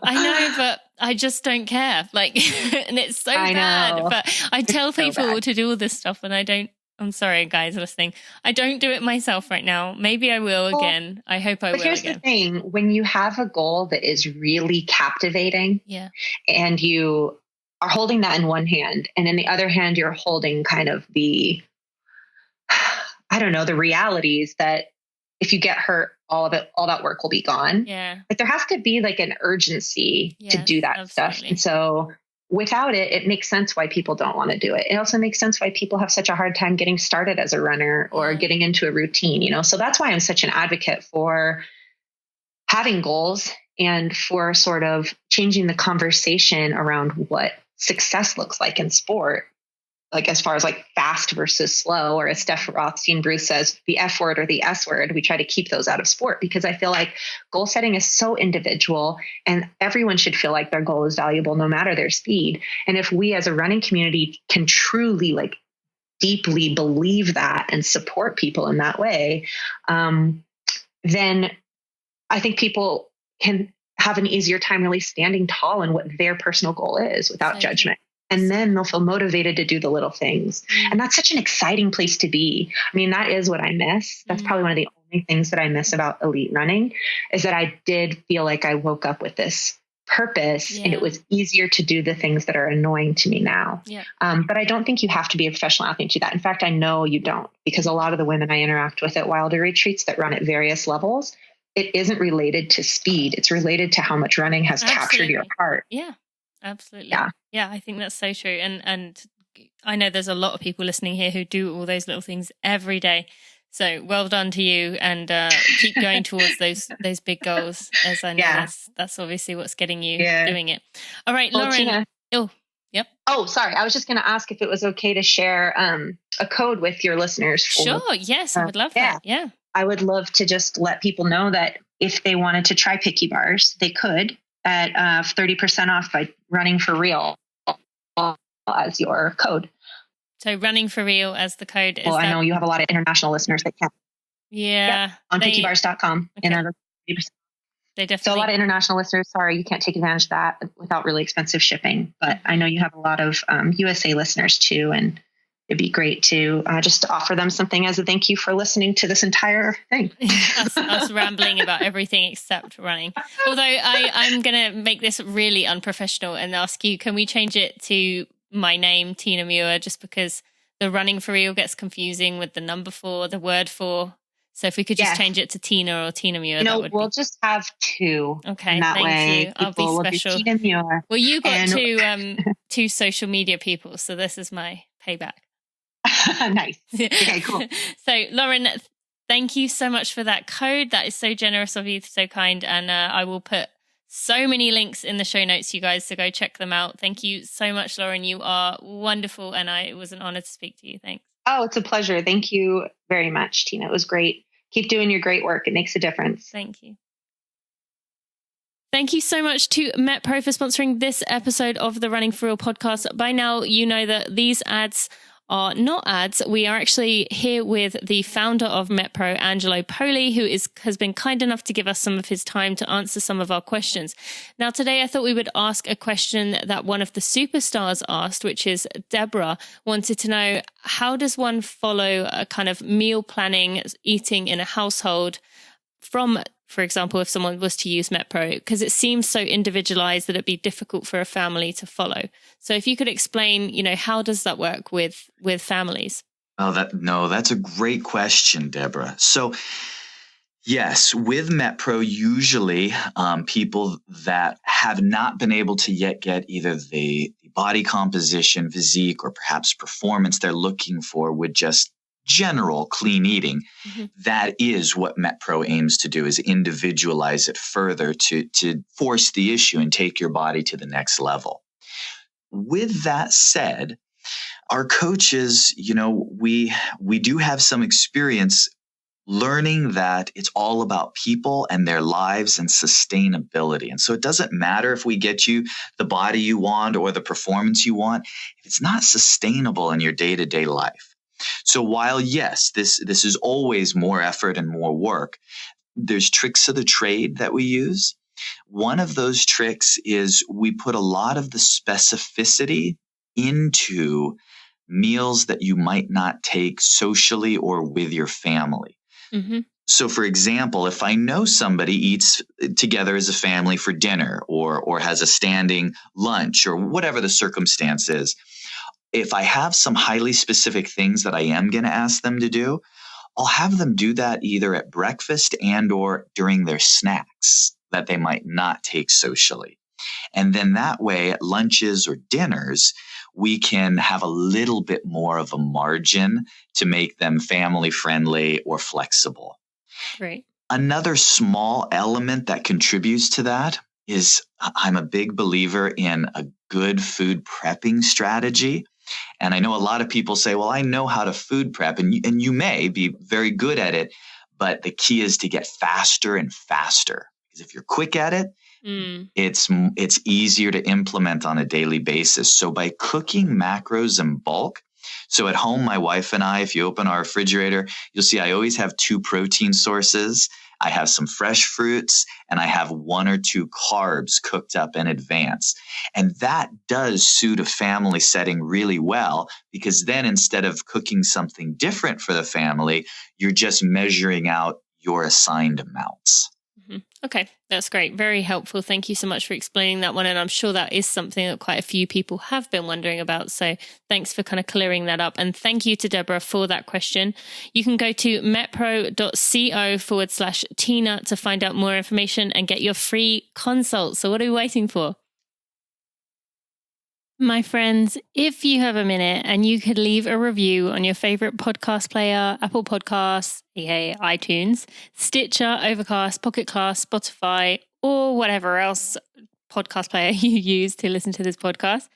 I know, but I just don't care. Like, and it's so bad. But I tell people to do all this stuff and I don't. I'm sorry, guys listening. I don't do it myself right now. Maybe I will again. I hope I will again. But here's the thing. When you have a goal that is really captivating, and you are holding that in one hand, and in the other hand, you're holding kind of the, I don't know, the realities that if you get hurt, all that work will be gone. Yeah. Like there has to be like an urgency to do that stuff. And so without it, it makes sense why people don't want to do it. It also makes sense why people have such a hard time getting started as a runner or getting into a routine, you know? So that's why I'm such an advocate for having goals and for sort of changing the conversation around what success looks like in sport. Like as far as like fast versus slow, or as Steph Rothstein-Bruce says, the F word or the S word, we try to keep those out of sport, because I feel like goal setting is so individual and everyone should feel like their goal is valuable no matter their speed. And if we as a running community can truly like deeply believe that and support people in that way, then I think people can have an easier time really standing tall in what their personal goal is without judgment. And then they'll feel motivated to do the little things. And that's such an exciting place to be. I mean, that is what I miss. That's probably one of the only things that I miss about elite running, is that I did feel like I woke up with this purpose and it was easier to do the things that are annoying to me now. But I don't think you have to be a professional athlete to do that. In fact, I know you don't, because a lot of the women I interact with at Wilder retreats that run at various levels, it isn't related to speed. It's related to how much running has captured your heart. Yeah. Absolutely. Yeah, I think that's so true. And I know there's a lot of people listening here who do all those little things every day. So well done to you, and keep going towards those big goals, as I know that's obviously what's getting you doing it. All right, Lauren. Tina. Oh, sorry. I was just going to ask if it was okay to share a code with your listeners. Sure. Yes, I would love that. Yeah. I would love to just let people know that if they wanted to try Picky Bars, they could, at 30% off by running for real as your code. So running for real as the code. Well, I know you have a lot of international listeners that can. Yeah. On pickybars.com. Okay. And they definitely. So a lot of international listeners, sorry, you can't take advantage of that without really expensive shipping. But I know you have a lot of USA listeners too. And it'd be great to just offer them something as a thank you for listening to this entire thing. us rambling about everything except running. Although I'm going to make this really unprofessional and ask you, can we change it to my name, Tina Muir, just because the running for real gets confusing with the number 4, the word 4. So if we could just change it to Tina or Tina Muir, we'll just have 2. Okay, that thank way you. I'll be special. Will be Tina Muir. Well, you got two social media people, so this is my payback. Nice. Okay, cool. So, Lauren, thank you so much for that code. That is so generous of you, so kind. And I will put so many links in the show notes, you guys, so go check them out. Thank you so much, Lauren. You are wonderful, and it was an honor to speak to you. Thanks. Oh, it's a pleasure. Thank you very much, Tina. It was great. Keep doing your great work. It makes a difference. Thank you. Thank you so much to MetPro for sponsoring this episode of the Running for Real podcast. By now, you know that these ads are not ads. We are actually here with the founder of MetPro, Angelo Poli, who has been kind enough to give us some of his time to answer some of our questions. Now, today I thought we would ask a question that one of the superstars asked, which is Deborah wanted to know, how does one follow a kind of meal planning, eating in a household from, for example, if someone was to use MetPro, because it seems so individualized that it'd be difficult for a family to follow. So if you could explain, how does that work with families? That's a great question, Deborah. So yes, with MetPro, usually people that have not been able to yet get either the body composition, physique, or perhaps performance they're looking for with just general clean eating. Mm-hmm. That is what MetPro aims to do, is individualize it further to force the issue and take your body to the next level. With that said, our coaches, we do have some experience learning that it's all about people and their lives and sustainability. And so it doesn't matter if we get you the body you want or the performance you want, if it's not sustainable in your day-to-day life. So while, yes, this is always more effort and more work, there's tricks of the trade that we use. One of those tricks is we put a lot of the specificity into meals that you might not take socially or with your family. Mm-hmm. So, for example, if I know somebody eats together as a family for dinner or has a standing lunch or whatever the circumstance is, if I have some highly specific things that I am going to ask them to do, I'll have them do that either at breakfast and or during their snacks that they might not take socially. And then that way at lunches or dinners, we can have a little bit more of a margin to make them family friendly or flexible. Right. Another small element that contributes to that is I'm a big believer in a good food prepping strategy. And I know a lot of people say, well, I know how to food prep, and you may be very good at it, but the key is to get faster and faster. Because if you're quick at it, it's easier to implement on a daily basis. So by cooking macros in bulk, so at home, my wife and I, if you open our refrigerator, you'll see I always have 2 protein sources. I have some fresh fruits and I have 1 or 2 carbs cooked up in advance. And that does suit a family setting really well, because then instead of cooking something different for the family, you're just measuring out your assigned amounts. Mm-hmm. Okay, that's great. Very helpful. Thank you so much for explaining that one. And I'm sure that is something that quite a few people have been wondering about. So thanks for kind of clearing that up. And thank you to Deborah for that question. You can go to metpro.co/Tina to find out more information and get your free consult. So what are we waiting for? My friends, if you have a minute and you could leave a review on your favorite podcast player, Apple Podcasts, iTunes, Stitcher, Overcast, Pocket Cast, Spotify, or whatever else podcast player you use to listen to this podcast,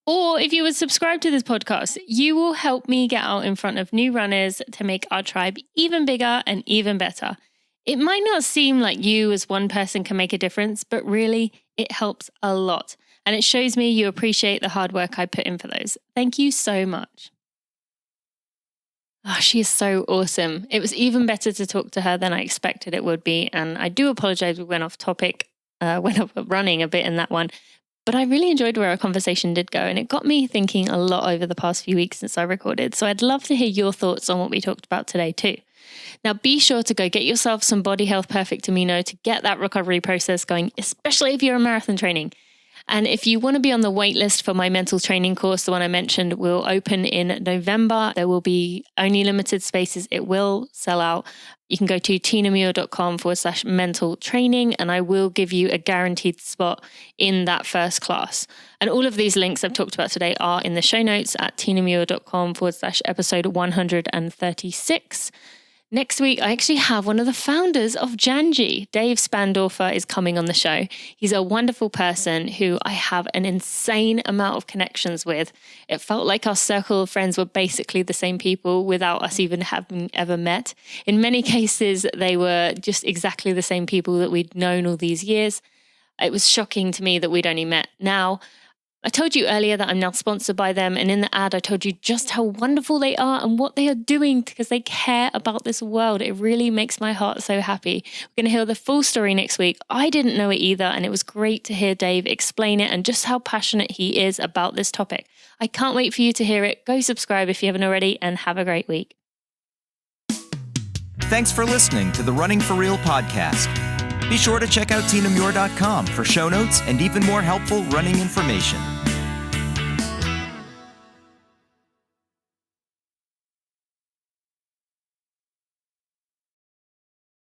or if you would subscribe to this podcast, you will help me get out in front of new runners to make our tribe even bigger and even better. It might not seem like you as one person can make a difference, but really it helps a lot. And it shows me you appreciate the hard work I put in for those. Thank you so much. Oh, she is so awesome. It was even better to talk to her than I expected it would be. And I do apologize we went off topic, went off running a bit in that one. But I really enjoyed where our conversation did go. And it got me thinking a lot over the past few weeks since I recorded. So I'd love to hear your thoughts on what we talked about today too. Now, be sure to go get yourself some Body Health Perfect Amino to get that recovery process going, especially if you're a marathon training. And if you want to be on the wait list for my mental training course, the one I mentioned will open in November. There will be only limited spaces. It will sell out. You can go to tinamuir.com/mental training, and I will give you a guaranteed spot in that first class. And all of these links I've talked about today are in the show notes at tinamuir.com/episode 136. Next week, I actually have one of the founders of Janji. Dave Spandorfer is coming on the show. He's a wonderful person who I have an insane amount of connections with. It felt like our circle of friends were basically the same people without us even having ever met. In many cases, they were just exactly the same people that we'd known all these years. It was shocking to me that we'd only met now. I told you earlier that I'm now sponsored by them, and in the ad I told you just how wonderful they are and what they are doing because they care about this world. It really makes my heart so happy. We're going to hear the full story next week. I didn't know it either, and it was great to hear Dave explain it and just how passionate he is about this topic. I can't wait for you to hear it. Go subscribe if you haven't already, and have a great week. Thanks for listening to the Running for Real podcast. Be sure to check out tinamuir.com for show notes and even more helpful running information.